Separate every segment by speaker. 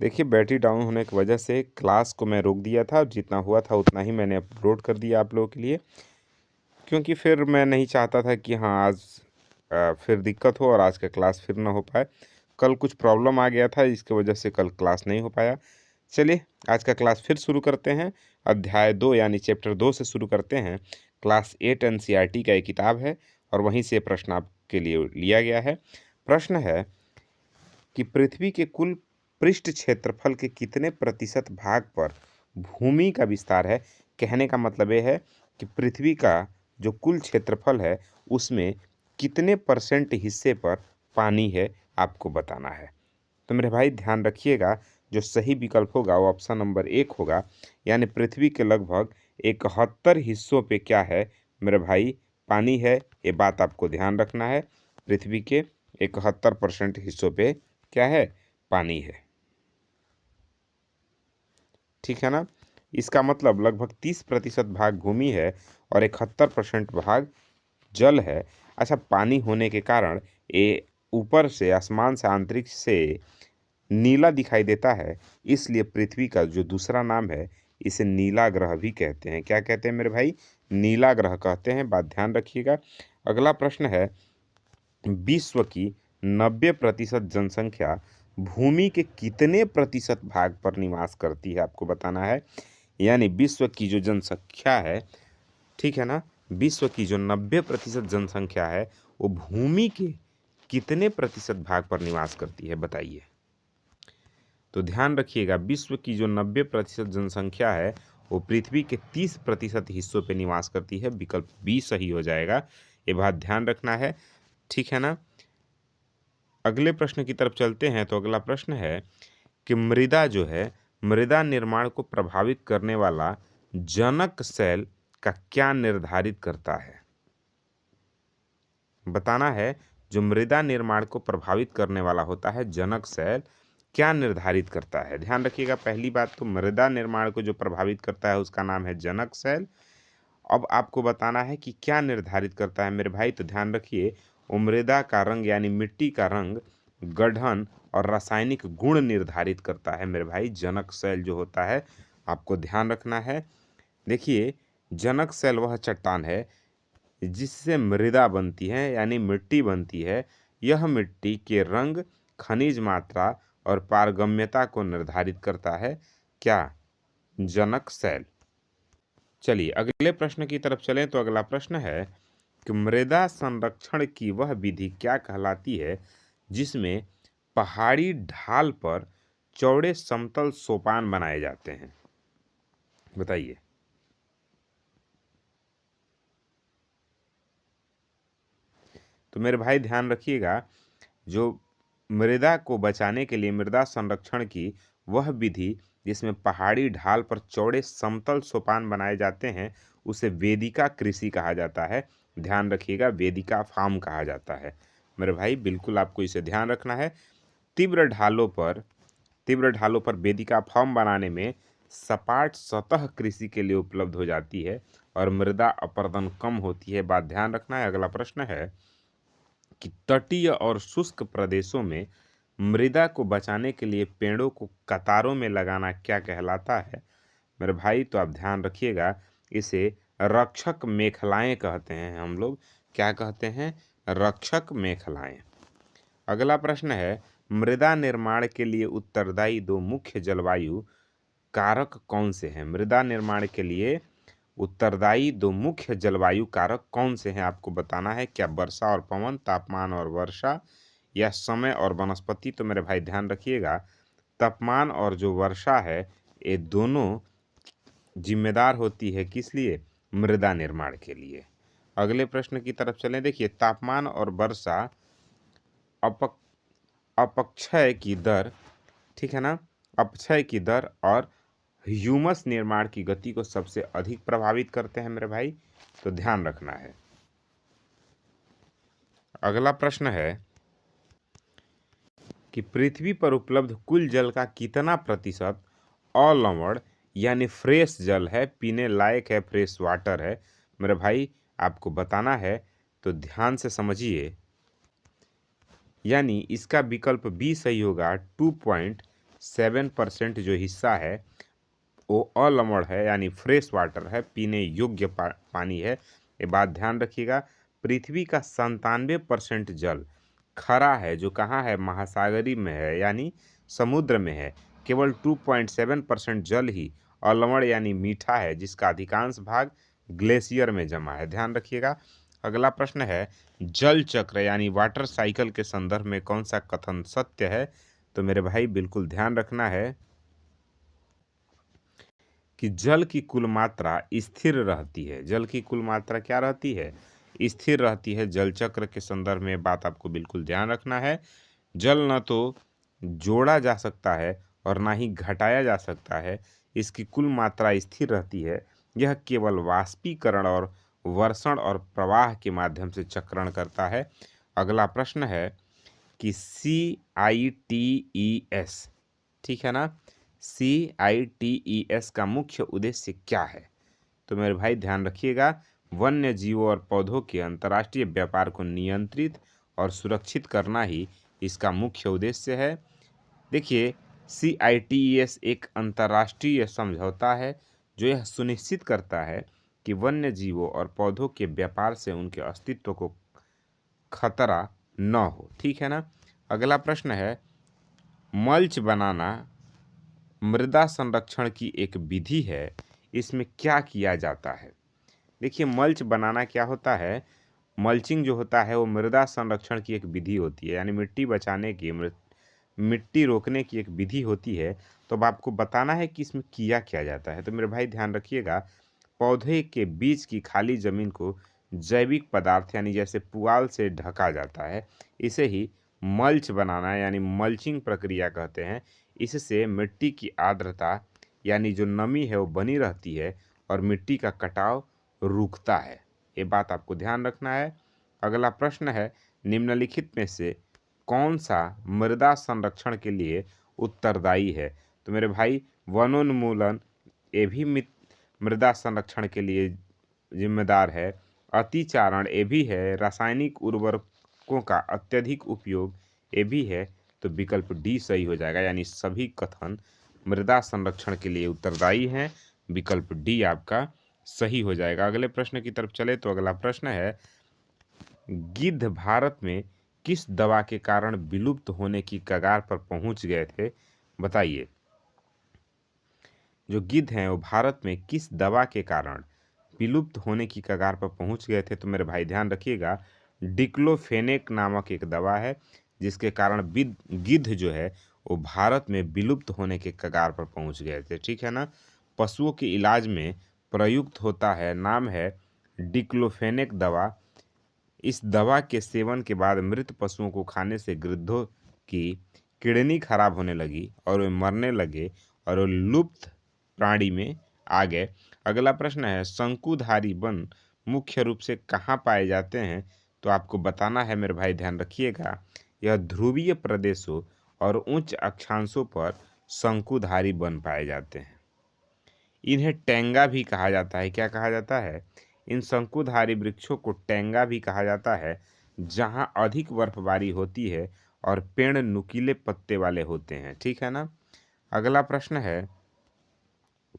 Speaker 1: देखिए, battery down होने की वजह से क्लास को मैं रोक दिया था। जितना हुआ था उतना ही मैंने अपलोड कर दिया आप लोगों के लिए, क्योंकि फिर मैं नहीं चाहता था कि हाँ आज फिर दिक्कत हो और आज का क्लास फिर ना हो पाए। कल कुछ प्रॉब्लम आ गया था, इसकी वजह से कल क्लास नहीं हो पाया। चलिए आज का क्लास फिर शुरू करते हैं। अध्याय 2 यानी चैप्टर 2 से शुरू करते हैं। क्लास 8 एनसीईआरटी का एक किताब है और वहीं से प्रश्न आपके लिए लिया गया है। प्रश्न है कि पृथ्वी के कुल पृष्ठ क्षेत्रफल के कितने प्रतिशत भाग पर भूमि का विस्तार है। कहने का मतलब ये है कि पृथ्वी का जो कुल क्षेत्रफल है उसमें कितने परसेंट हिस्से पर पानी है, आपको बताना है। तो मेरे भाई ध्यान रखिएगा, जो सही विकल्प होगा वो ऑप्शन नंबर 1 होगा, यानी पृथ्वी के लगभग 71 हिस्सों पे क्या है मेरे भाई, पानी है। ये बात आपको ध्यान रखना है, पृथ्वी के 71% हिस्सों पे क्या है, पानी है। ठीक है ना। इसका मतलब लगभग 30% भाग भूमि है और 71% भाग जल है। अच्छा, पानी होने के कारण ये ऊपर से आसमान से अंतरिक्ष से नीला दिखाई देता है, इसलिए पृथ्वी का जो दूसरा नाम है इसे नीला ग्रह भी कहते हैं। क्या कहते हैं मेरे भाई, नीला ग्रह कहते हैं। बात ध्यान रखिएगा। अगला प्रश्न है, विश्व की 90% जनसंख्या भूमि के कितने प्रतिशत भाग पर निवास करती है, आपको बताना है। यानी विश्व की जो जनसंख्या है, ठीक है ना, विश्व की जो 90% जनसंख्या है वो भूमि के कितने प्रतिशत भाग पर निवास करती है, बताइए। तो ध्यान रखिएगा, विश्व की जो 90% जनसंख्या है वो पृथ्वी के 30% हिस्सों पे निवास करती है। विकल्प बी सही हो जाएगा, ये बात ध्यान रखना है। ठीक है ना। अगले प्रश्न की तरफ चलते हैं। तो अगला प्रश्न है कि मृदा जो है, मृदा निर्माण को प्रभावित करने वाला जनक सेल का क्या निर्धारित करता है, बताना है। जो मृदा निर्माण को प्रभावित करने वाला होता है जनक सेल, क्या निर्धारित करता है। ध्यान रखिएगा, पहली बात तो मृदा निर्माण को जो प्रभावित करता है उसका नाम है जनक सेल। अब आपको बताना है कि क्या निर्धारित करता है मेरे भाई। तो ध्यान रखिए, वो मृदा का रंग यानी मिट्टी का रंग, गठन और रासायनिक गुण निर्धारित करता है मेरे भाई। जनक सेल जो होता है, आपको ध्यान रखना है। देखिए, जनक सेल वह चट्टान है जिससे मृदा बनती है यानी मिट्टी बनती है। यह मिट्टी के रंग, खनिज मात्रा और पारगम्यता को निर्धारित करता है। क्या, जनक सेल। चलिए अगले प्रश्न की तरफ चलें। तो अगला प्रश्न है कि मृदा संरक्षण की वह विधि क्या कहलाती है जिसमें पहाड़ी ढाल पर चौड़े समतल सोपान बनाए जाते हैं, बताइए। तो मेरे भाई ध्यान रखिएगा, जो मृदा को बचाने के लिए मृदा संरक्षण की वह विधि जिसमें पहाड़ी ढाल पर चौड़े समतल सोपान बनाए जाते हैं उसे वेदिका कृषि कहा जाता है। ध्यान रखिएगा, वेदिका फार्म कहा जाता है मेरे भाई, बिल्कुल आपको इसे ध्यान रखना है। तीव्र ढालों पर वेदिका फार्म बनाने में सपाट सतह कृषि के लिए उपलब्ध हो जाती है और मृदा अपरदन कम होती है। बात ध्यान रखना है। अगला प्रश्न है कि तटीय और शुष्क प्रदेशों में मृदा को बचाने के लिए पेड़ों को कतारों में लगाना क्या कहलाता है मेरे भाई। तो आप ध्यान रखिएगा, इसे रक्षक मेखलाएं कहते हैं हम लोग। क्या कहते हैं, रक्षक मेखलाएं। अगला प्रश्न है, मृदा निर्माण के लिए उत्तरदायी दो मुख्य जलवायु कारक कौन से हैं। मृदा निर्माण के लिए उत्तरदायी दो मुख्य जलवायु कारक कौन से हैं, आपको बताना है। क्या वर्षा और पवन, तापमान और वर्षा, या समय और वनस्पति। तो मेरे भाई ध्यान रखिएगा, तापमान और जो वर्षा है ये दोनों जिम्मेदार होती है किस लिए, मृदा निर्माण के लिए। अगले प्रश्न की तरफ चलें। देखिए, तापमान और वर्षा अपक्षय की दर, ठीक है ना, अपक्षय की दर और ह्यूमस निर्माण की गति को सबसे अधिक प्रभावित करते हैं मेरे भाई, तो ध्यान रखना है। अगला प्रश्न है कि पृथ्वी पर उपलब्ध कुल जल का कितना प्रतिशत अलवण यानी फ्रेश जल है, पीने लायक है, फ्रेश वाटर है मेरे भाई, आपको बताना है। तो ध्यान से समझिए, यानी इसका विकल्प बी सही होगा, 7% जो हिस्सा है वो अलवण है, यानी फ्रेश वाटर है, पीने योग्य पानी है। ये बात ध्यान रखिएगा। पृथ्वी का 97% जल खरा है, जो कहाँ है, महासागरी में है, यानी समुद्र में है। केवल 2.7% जल ही अलवण यानी मीठा है, जिसका अधिकांश भाग ग्लेशियर में जमा है। ध्यान रखिएगा। अगला प्रश्न है, जल चक्र यानी वाटर साइकिल के संदर्भ में कौन सा कथन सत्य है? तो मेरे भाई बिल्कुल ध्यान रखना है कि जल की कुल मात्रा स्थिर रहती है। जल की कुल मात्रा क्या रहती है? स्थिर रहती है। जल चक्र के संदर्भ में बात आपको बिल्कुल ध्यान रखना है। जल न तो जोड़ा जा सकता है और ना ही घटाया जा सकता है, इसकी कुल मात्रा स्थिर रहती है। यह केवल वाष्पीकरण और वर्षण और प्रवाह के माध्यम से चक्रण करता है। अगला प्रश्न है कि CITES, ठीक है ना, CITES का मुख्य उद्देश्य क्या है? तो मेरे भाई ध्यान रखिएगा, वन्य जीवों और पौधों के अंतर्राष्ट्रीय व्यापार को नियंत्रित और सुरक्षित करना ही इसका मुख्य उद्देश्य है। देखिए, CITES एक अंतर्राष्ट्रीय समझौता है जो यह सुनिश्चित करता है कि वन्य जीवों और पौधों के व्यापार से उनके अस्तित्व को खतरा न हो, ठीक है ना। अगला प्रश्न है, मल्च बनाना मृदा संरक्षण की एक विधि है, इसमें क्या किया जाता है? देखिए, मल्च बनाना क्या होता है? मल्चिंग जो होता है वो मृदा संरक्षण की एक विधि होती है, यानी मिट्टी बचाने की, मिट्टी रोकने की एक विधि होती है। तो अब आपको बताना है कि इसमें किया जाता है। तो मेरे भाई ध्यान रखिएगा, पौधे के बीच की खाली जमीन को जैविक पदार्थ यानी जैसे पुआल से ढका जाता है। इसे ही मल्च बनाना यानी मल्चिंग प्रक्रिया कहते हैं। इससे मिट्टी की आर्द्रता यानी जो नमी है वो बनी रहती है और मिट्टी का कटाव रुकता है। ये बात आपको ध्यान रखना है। अगला प्रश्न है, निम्नलिखित में से कौन सा मृदा संरक्षण के लिए उत्तरदायी है? तो मेरे भाई, वनोन्मूलन ये भी मृदा संरक्षण के लिए जिम्मेदार है। अतिचारण ये भी है। रासायनिक उर्वरकों का अत्यधिक उपयोग ये भी है। तो विकल्प डी सही हो जाएगा, यानी सभी कथन मृदा संरक्षण के लिए उत्तरदायी हैं। विकल्प डी आपका सही हो जाएगा। अगले प्रश्न की तरफ चले तो अगला प्रश्न है, गिद्ध भारत में किस दवा के कारण विलुप्त होने की कगार पर पहुंच गए थे? बताइए। जो गिद्ध हैं वो भारत में किस दवा के कारण विलुप्त होने की कगार पर पहुंच गए थे? तो मेरे भाई ध्यान रखिएगा, डिक्लोफेनेक नामक एक दवा है जिसके कारण गिद्ध जो है वो भारत में विलुप्त होने के कगार पर पहुंच गए थे, ठीक है ना। पशुओं के इलाज में प्रयुक्त होता है, नाम है डिक्लोफेनेक दवा। इस दवा के सेवन के बाद मृत पशुओं को खाने से गिद्धों की किडनी खराब होने लगी और वे मरने लगे और वो लुप्त प्राणी में आ गए। अगला प्रश्न है, शंकुधारी वन मुख्य रूप से कहाँ पाए जाते हैं? तो आपको बताना है मेरे भाई, ध्यान रखिएगा, यह ध्रुवीय प्रदेशों और उच्च अक्षांशों पर शंकुधारी वन पाए जाते हैं। इन्हें टेंगा भी कहा जाता है। क्या कहा जाता है? इन शंकुधारी वृक्षों को टेंगा भी कहा जाता है। जहाँ अधिक बर्फबारी होती है और पेड़ नुकीले पत्ते वाले होते हैं, ठीक है ना। अगला प्रश्न है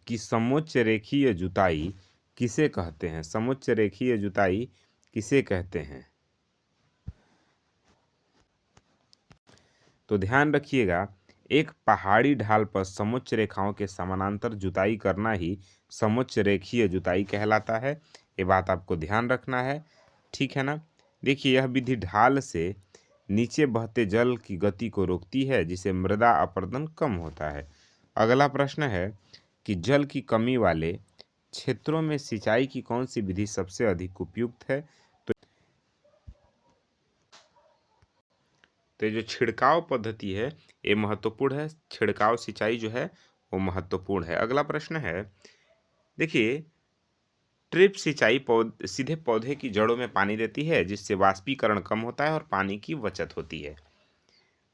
Speaker 1: कि समोच्च रेखीय जुताई किसे कहते हैं? समोच्च रेखीय जुताई किसे कहते हैं? तो ध्यान रखिएगा, एक पहाड़ी ढाल पर समोच्च रेखाओं के समानांतर जुताई करना ही समोच्च रेखीय जुताई कहलाता है। ये बात आपको ध्यान रखना है, ठीक है ना। देखिए, यह विधि ढाल से नीचे बहते जल की गति को रोकती है, जिससे मृदा अपरदन कम होता है। अगला प्रश्न है कि जल की कमी वाले क्षेत्रों में सिंचाई की कौन सी विधि सबसे अधिक उपयुक्त है? तो ये जो छिड़काव पद्धति है ये महत्वपूर्ण है। छिड़काव सिंचाई जो है वो महत्वपूर्ण है। अगला प्रश्न है, देखिए, ड्रिप सिंचाई सीधे पौधे की जड़ों में पानी देती है, जिससे वाष्पीकरण कम होता है और पानी की बचत होती है।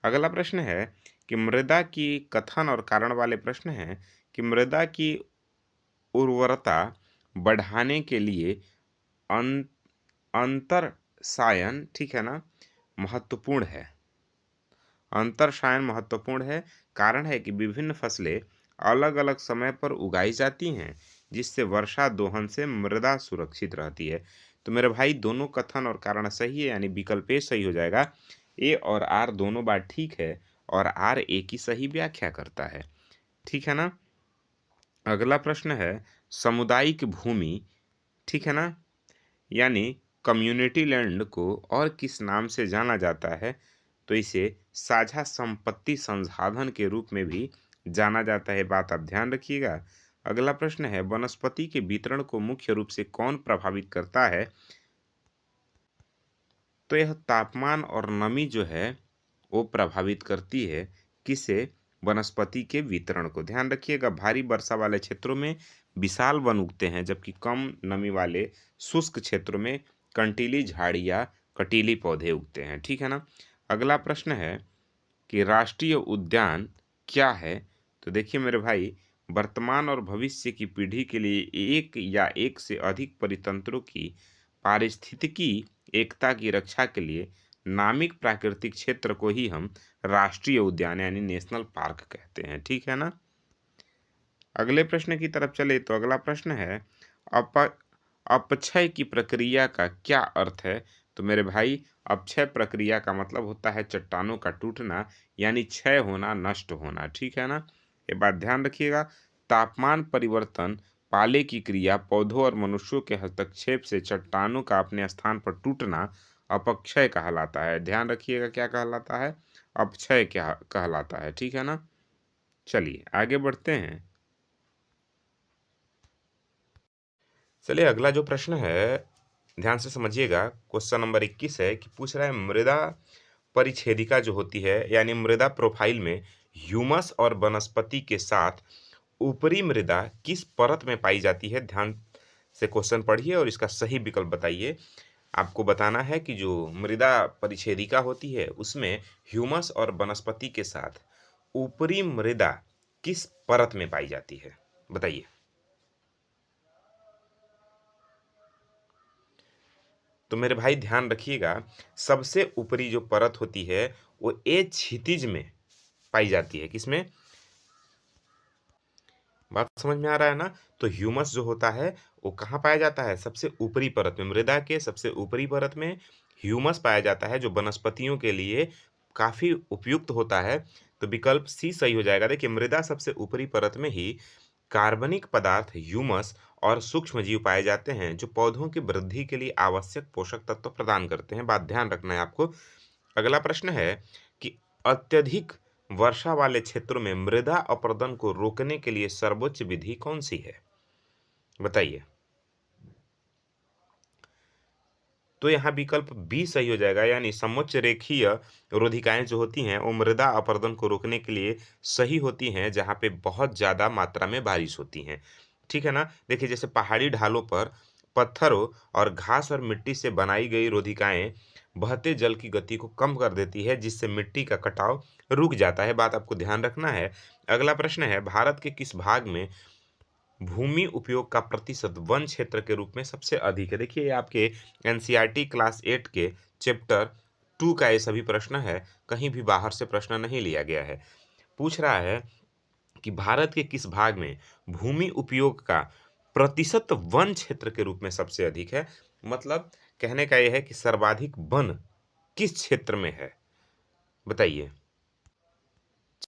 Speaker 1: अगला प्रश्न है कि मृदा की कथन और कारण वाले प्रश्न हैं कि मृदा की उर्वरता बढ़ाने के लिए अंतरसायन, ठीक है ना, महत्वपूर्ण है। अंतरसायन महत्वपूर्ण है, कारण है कि विभिन्न फसलें अलग अलग समय पर उगाई जाती हैं, जिससे वर्षा दोहन से मृदा सुरक्षित रहती है। तो मेरे भाई दोनों कथन और कारण सही है, यानी विकल्प ए सही हो जाएगा। ए और आर दोनों बात ठीक है और आर ए की सही व्याख्या करता है। ठीक है ना। अगला प्रश्न है, सामुदायिक भूमि, ठीक है ना, यानी कम्युनिटी लैंड को और किस नाम से जाना जाता है? तो इसे साझा संपत्ति संसाधन के रूप में भी जाना जाता है, बात आप ध्यान रखिएगा। अगला प्रश्न है, वनस्पति के वितरण को मुख्य रूप से कौन प्रभावित करता है? तो यह तापमान और नमी जो है वो प्रभावित करती है, किसे? वनस्पति के वितरण को। ध्यान रखिएगा, भारी वर्षा वाले क्षेत्रों में विशाल वन उगते हैं, जबकि कम नमी वाले शुष्क क्षेत्रों में कंटीली झाड़ियाँ, कटीली पौधे उगते हैं। ठीक है ना। अगला प्रश्न है कि राष्ट्रीय उद्यान क्या है? तो देखिए मेरे भाई, वर्तमान और भविष्य की पीढ़ी के लिए एक या एक से अधिक परितंत्रों की पारिस्थितिकी एकता की रक्षा के लिए नामिक प्राकृतिक क्षेत्र को ही हम राष्ट्रीय उद्यान यानी नेशनल पार्क कहते हैं। ठीक है ना। अगले प्रश्न की तरफ चले तो अगला प्रश्न है, अप अपक्षय की प्रक्रिया का क्या अर्थ है? तो मेरे भाई, अपक्षय प्रक्रिया का मतलब होता है चट्टानों का टूटना, यानी क्षय होना, नष्ट होना। ठीक है ना। ये बात ध्यान रखिएगा। तापमान परिवर्तन, पाले की क्रिया, पौधों और मनुष्यों के हस्तक्षेप से चट्टानों का अपने स्थान पर टूटना अपक्षय कहलाता है। ध्यान रखिएगा, क्या कहलाता है? अपक्षय क्या कहलाता है। ठीक है ना। चलिए आगे बढ़ते हैं। चलिए अगला जो प्रश्न है, ध्यान से समझिएगा। क्वेश्चन नंबर 21 है कि पूछ रहा है, मृदा परिच्छेदिका जो होती है यानी मृदा प्रोफाइल में ह्यूमस और वनस्पति के साथ ऊपरी मृदा किस परत में पाई जाती है? ध्यान से क्वेश्चन पढ़िए और इसका सही विकल्प बताइए। आपको बताना है कि जो मृदा परिच्छेदिका होती है उसमें ह्यूमस और वनस्पति के साथ ऊपरी मृदा किस परत में पाई जाती है? बताइए। तो मेरे भाई ध्यान रखिएगा, सबसे ऊपरी जो परत होती है वो ए क्षितिज में पाई जाती है। किसमें? बात समझ में आ रहा है ना। तो ह्यूमस जो होता है वो कहाँ पाया जाता है? सबसे ऊपरी परत में, मृदा के सबसे ऊपरी परत में ह्यूमस पाया जाता है, जो वनस्पतियों के लिए काफी उपयुक्त होता है। तो विकल्प सी सही हो जाएगा। देखिए, मृदा सबसे ऊपरी परत में ही कार्बनिक पदार्थ, ह्यूमस और सूक्ष्मजीव पाए जाते हैं, जो पौधों की वृद्धि के लिए आवश्यक पोषक तत्व प्रदान करते हैं। बात ध्यान रखना है आपको। अगला प्रश्न है कि अत्यधिक वर्षा वाले क्षेत्रों में मृदा अपरदन को रोकने के लिए सर्वोच्च विधि कौन सी है? बताइए। तो यहाँ विकल्प बी सही हो जाएगा, यानी समोच्च रेखीय रोधिकाएं जो होती हैं वो मृदा अपरदन को रोकने के लिए सही होती हैं, जहाँ पे बहुत ज्यादा मात्रा में बारिश होती है। ठीक है ना। देखिए, जैसे पहाड़ी ढालों पर पत्थरों और घास और मिट्टी से बनाई गई रोधिकाएं बहते जल की गति को कम कर देती है, जिससे मिट्टी का कटाव रुक जाता है। बात आपको ध्यान रखना है। अगला प्रश्न है, भारत के किस भाग में भूमि उपयोग का प्रतिशत वन क्षेत्र के रूप में सबसे अधिक है? देखिए, ये आपके एनसीईआरटी क्लास 8 के चैप्टर 2 का ये सभी प्रश्न है, कहीं भी बाहर से प्रश्न नहीं लिया गया है। पूछ रहा है कि भारत के किस भाग में भूमि उपयोग का प्रतिशत वन क्षेत्र के रूप में सबसे अधिक है? मतलब कहने का यह है कि सर्वाधिक वन किस क्षेत्र में है? बताइए।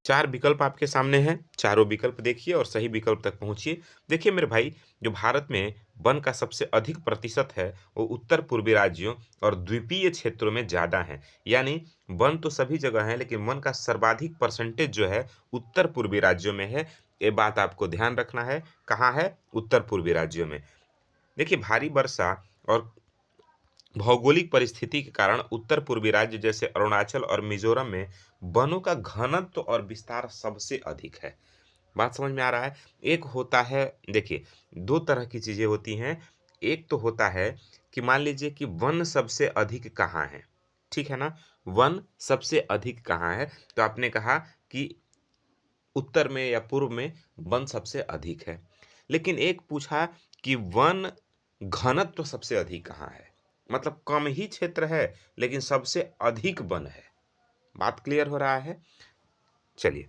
Speaker 1: चार विकल्प आपके सामने हैं, चारों विकल्प देखिए और सही विकल्प तक पहुंचिए। देखिए मेरे भाई, जो भारत में वन का सबसे अधिक प्रतिशत है वो उत्तर पूर्वी राज्यों और द्वीपीय क्षेत्रों में ज्यादा है। यानी वन तो सभी जगह है, लेकिन वन का सर्वाधिक परसेंटेज जो है उत्तर पूर्वी राज्यों में है। ये बात आपको ध्यान रखना है। कहाँ है? उत्तर पूर्वी राज्यों में। देखिए, भारी वर्षा और भौगोलिक परिस्थिति के कारण उत्तर पूर्वी राज्य जैसे अरुणाचल और मिजोरम में वनों का घनत्व और विस्तार सबसे अधिक है। बात समझ में आ रहा है। एक होता है, देखिए, दो तरह की चीजें होती हैं। एक तो होता है कि मान लीजिए कि वन सबसे अधिक कहाँ है। ठीक है ना। वन सबसे अधिक कहाँ है? तो आपने कहा कि उत्तर में या पूर्व में वन सबसे अधिक है। लेकिन एक पूछा कि वन घनत्व सबसे अधिक कहाँ है, मतलब कम ही क्षेत्र है लेकिन सबसे अधिक वन है। बात क्लियर हो रहा है? चलिए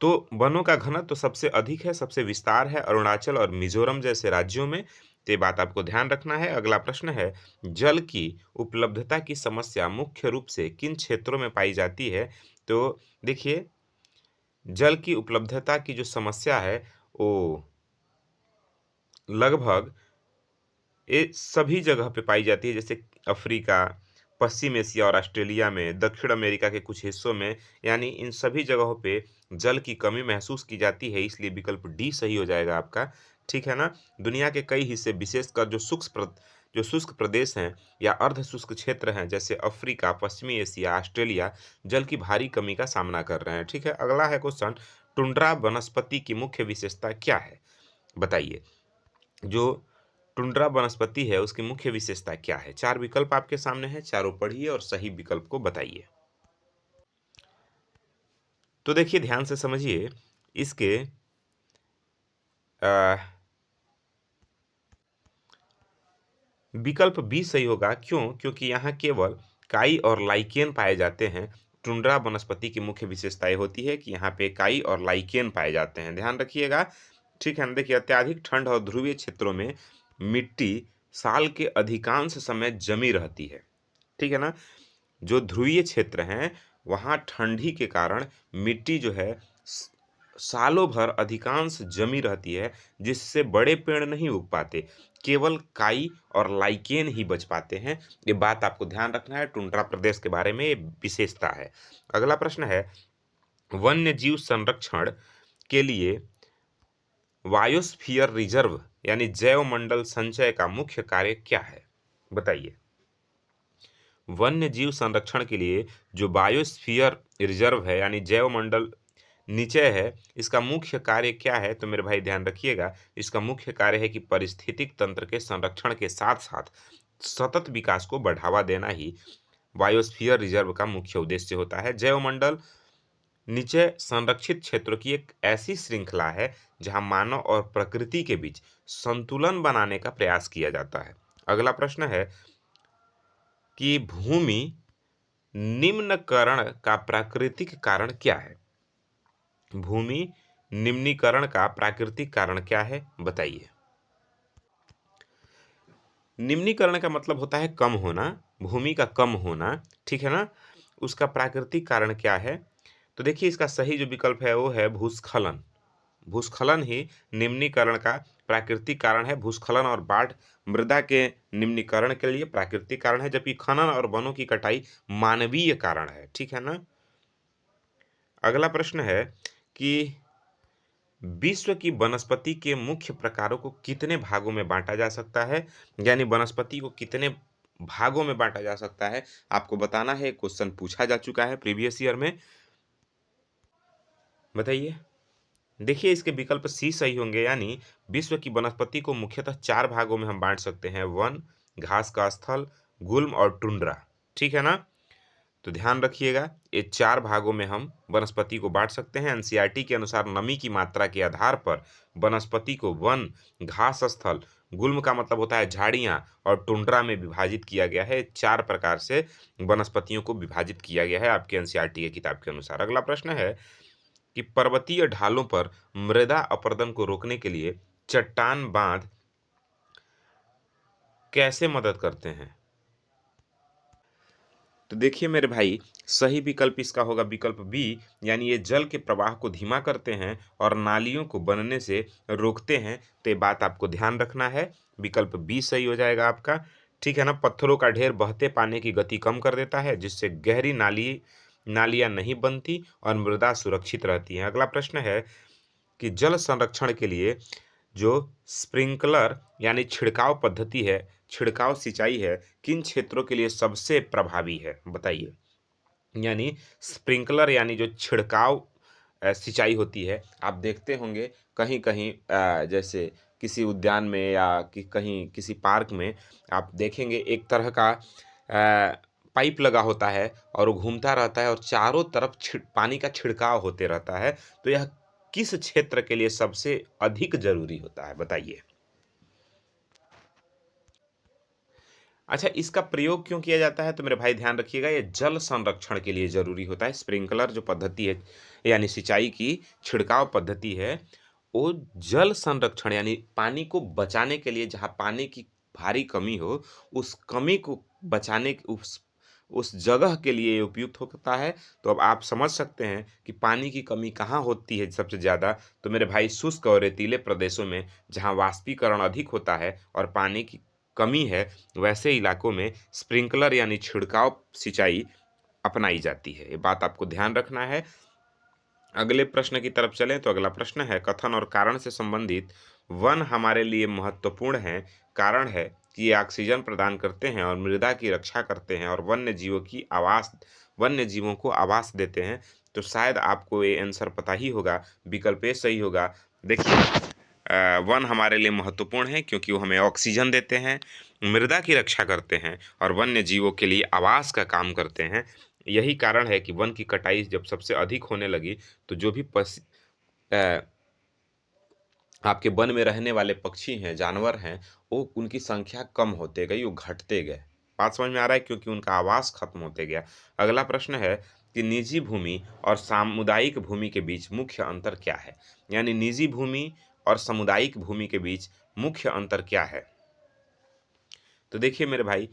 Speaker 1: तो वनों का घनत्व तो सबसे अधिक है, सबसे विस्तार है अरुणाचल और मिजोरम जैसे राज्यों में। तो ये बात आपको ध्यान रखना है। अगला प्रश्न है, जल की उपलब्धता की समस्या मुख्य रूप से किन क्षेत्रों में पाई जाती है? तो देखिए, जल की उपलब्धता की जो समस्या है वो लगभग ये सभी जगह पे पाई जाती है, जैसे अफ्रीका, पश्चिम एशिया और ऑस्ट्रेलिया में, दक्षिण अमेरिका के कुछ हिस्सों में, यानी इन सभी जगहों पे जल की कमी महसूस की जाती है, इसलिए विकल्प डी सही हो जाएगा आपका। ठीक है ना? दुनिया के कई हिस्से विशेषकर जो शुष्क प्रदेश हैं या अर्ध शुष्क क्षेत्र हैं, जैसे अफ्रीका, पश्चिमी एशिया, ऑस्ट्रेलिया, जल की भारी कमी का सामना कर रहे हैं। ठीक है? अगला है क्वेश्चन, टुंड्रा वनस्पति की मुख्य विशेषता क्या है? बताइए। जो टुंड्रा वनस्पति है उसकी मुख्य विशेषता क्या है? चार विकल्प आपके सामने हैं, चारों पढ़िए और सही विकल्प को बताइए। तो देखिए, ध्यान से समझिए। इसके अ, विकल्प बी सही होगा। क्यों? क्योंकि यहाँ केवल काई और लाइकेन पाए जाते हैं। टुंड्रा वनस्पति की मुख्य विशेषताएं होती है कि यहाँ पे काई और लाइकेन पाए जाते हैं, ध्यान रखिएगा। ठीक है ना? देखिए, अत्यधिक ठंड और ध्रुवीय क्षेत्रों में मिट्टी साल के अधिकांश समय जमी रहती है। ठीक है ना? जो ध्रुवीय क्षेत्र हैं वहाँ ठंडी के कारण मिट्टी जो है सालों भर अधिकांश जमी रहती है, जिससे बड़े पेड़ नहीं उग पाते, केवल काई और लाइकेन ही बच पाते हैं। ये बात आपको ध्यान रखना है, टुंड्रा प्रदेश के बारे में ये विशेषता है। अगला प्रश्न है, वन्य जीव संरक्षण के लिए बायोस्फीयर रिजर्व यानी जैव मंडल संचय का मुख्य कार्य क्या है? बताइए। वन्य जीव संरक्षण के लिए जो बायोस्फीयर रिजर्व है यानी जैव मंडल निचय है, इसका मुख्य कार्य क्या है? तो मेरे भाई ध्यान रखिएगा, इसका मुख्य कार्य है कि पारिस्थितिक तंत्र के संरक्षण के साथ साथ सतत विकास को बढ़ावा देना ही बायोस्फीयर रिजर्व का मुख्य उद्देश्य होता है। जैव मंडल निचय संरक्षित क्षेत्रों की एक ऐसी श्रृंखला है जहां मानव और प्रकृति के बीच संतुलन बनाने का प्रयास किया जाता है। अगला प्रश्न है कि भूमि निम्नकरण का प्राकृतिक कारण क्या है? भूमि निम्नीकरण का प्राकृतिक कारण क्या है? बताइए। निम्नीकरण का मतलब होता है कम होना, भूमि का कम होना। ठीक है ना? उसका प्राकृतिक कारण क्या है? तो देखिए, इसका सही जो विकल्प है वो है भूस्खलन। भूस्खलन ही निम्नीकरण का प्राकृतिक कारण है। भूस्खलन और बाढ़ मृदा के निम्नीकरण के लिए प्राकृतिक कारण है, जबकि खनन और वनों की कटाई मानवीय कारण है। ठीक है ना? अगला प्रश्न है कि विश्व की वनस्पति के मुख्य प्रकारों को कितने भागों में बांटा जा सकता है? यानी वनस्पति को कितने भागों में बांटा जा सकता है, आपको बताना है। क्वेश्चन पूछा जा चुका है प्रीवियस ईयर में। बताइए। देखिए, इसके विकल्प सी सही होंगे, यानी विश्व की वनस्पति को मुख्यतः चार भागों में हम बांट सकते हैं, वन, घास का स्थल, गुल्म और टुंड्रा। ठीक है ना? तो ध्यान रखिएगा, ये चार भागों में हम वनस्पति को बांट सकते हैं। एनसीईआरटी के अनुसार नमी की मात्रा के आधार पर वनस्पति को वन, घास स्थल, गुल्म का मतलब होता है झाड़ियां, और टुंड्रा में विभाजित किया गया है। चार प्रकार से वनस्पतियों को विभाजित किया गया है आपके एनसीईआरटी की किताब के अनुसार। अगला प्रश्न है कि पर्वतीय ढालों पर मृदा अपरदन को रोकने के लिए चट्टान बांध कैसे मदद करते हैं? तो देखिए मेरे भाई, सही विकल्प इसका होगा विकल्प बी, यानी ये जल के प्रवाह को धीमा करते हैं और नालियों को बनने से रोकते हैं। तो ये बात आपको ध्यान रखना है, विकल्प बी सही हो जाएगा आपका। ठीक है ना? पत्थरों का ढेर बहते पानी की गति कम कर देता है, जिससे गहरी नालियां नहीं बनती और मृदा सुरक्षित रहती है। अगला प्रश्न है कि जल संरक्षण के लिए जो स्प्रिंकलर यानी छिड़काव पद्धति है, छिड़काव सिंचाई है, किन क्षेत्रों के लिए सबसे प्रभावी है? बताइए। यानी स्प्रिंकलर यानी जो छिड़काव सिंचाई होती है, आप देखते होंगे कहीं कहीं, जैसे किसी उद्यान में या कहीं किसी पार्क में आप देखेंगे एक तरह का पाइप लगा होता है और वो घूमता रहता है और चारों तरफ पानी का छिड़काव होते रहता है। तो यह किस क्षेत्र के लिए सबसे अधिक जरूरी होता है? बताइए। अच्छा, इसका प्रयोग क्यों किया जाता है? तो मेरे भाई ध्यान रखिएगा, ये जल संरक्षण के लिए ज़रूरी होता है। स्प्रिंकलर जो पद्धति है, यानी सिंचाई की छिड़काव पद्धति है, वो जल संरक्षण यानी पानी को बचाने के लिए, जहाँ पानी की भारी कमी हो, उस कमी को बचाने की उस जगह के लिए ये उपयुक्त होता है। तो अब आप समझ सकते हैं कि पानी की कमी कहाँ होती है सबसे ज़्यादा। तो मेरे भाई शुष्क और रेतीले प्रदेशों में, जहाँ वाष्पीकरण अधिक होता है और पानी की कमी है, वैसे इलाकों में स्प्रिंकलर यानी छिड़काव सिंचाई अपनाई जाती है। ये बात आपको ध्यान रखना है। अगले प्रश्न की तरफ चलें तो अगला प्रश्न है कथन और कारण से संबंधित। वन हमारे लिए महत्वपूर्ण हैं। कारण है कि ये ऑक्सीजन प्रदान करते हैं और मृदा की रक्षा करते हैं और वन्य जीवों को आवास देते हैं। तो शायद आपको ये आंसर पता ही होगा, विकल्प ए सही होगा। देखिए, वन हमारे लिए महत्वपूर्ण है क्योंकि वो हमें ऑक्सीजन देते हैं, मृदा की रक्षा करते हैं और वन्य जीवों के लिए आवास का काम करते हैं। यही कारण है कि वन की कटाई जब सबसे अधिक होने लगी, तो जो भी अ, आपके वन में रहने वाले पक्षी हैं, जानवर हैं, वो उनकी संख्या कम होते गई, वो घटते गए। बात समझ में आ रहा है? क्योंकि उनका आवास खत्म होते गया। अगला प्रश्न है कि निजी भूमि और सामुदायिक भूमि के बीच मुख्य अंतर क्या है? यानी निजी भूमि और सामुदायिक भूमि के बीच मुख्य अंतर क्या है? तो देखिए मेरे भाई,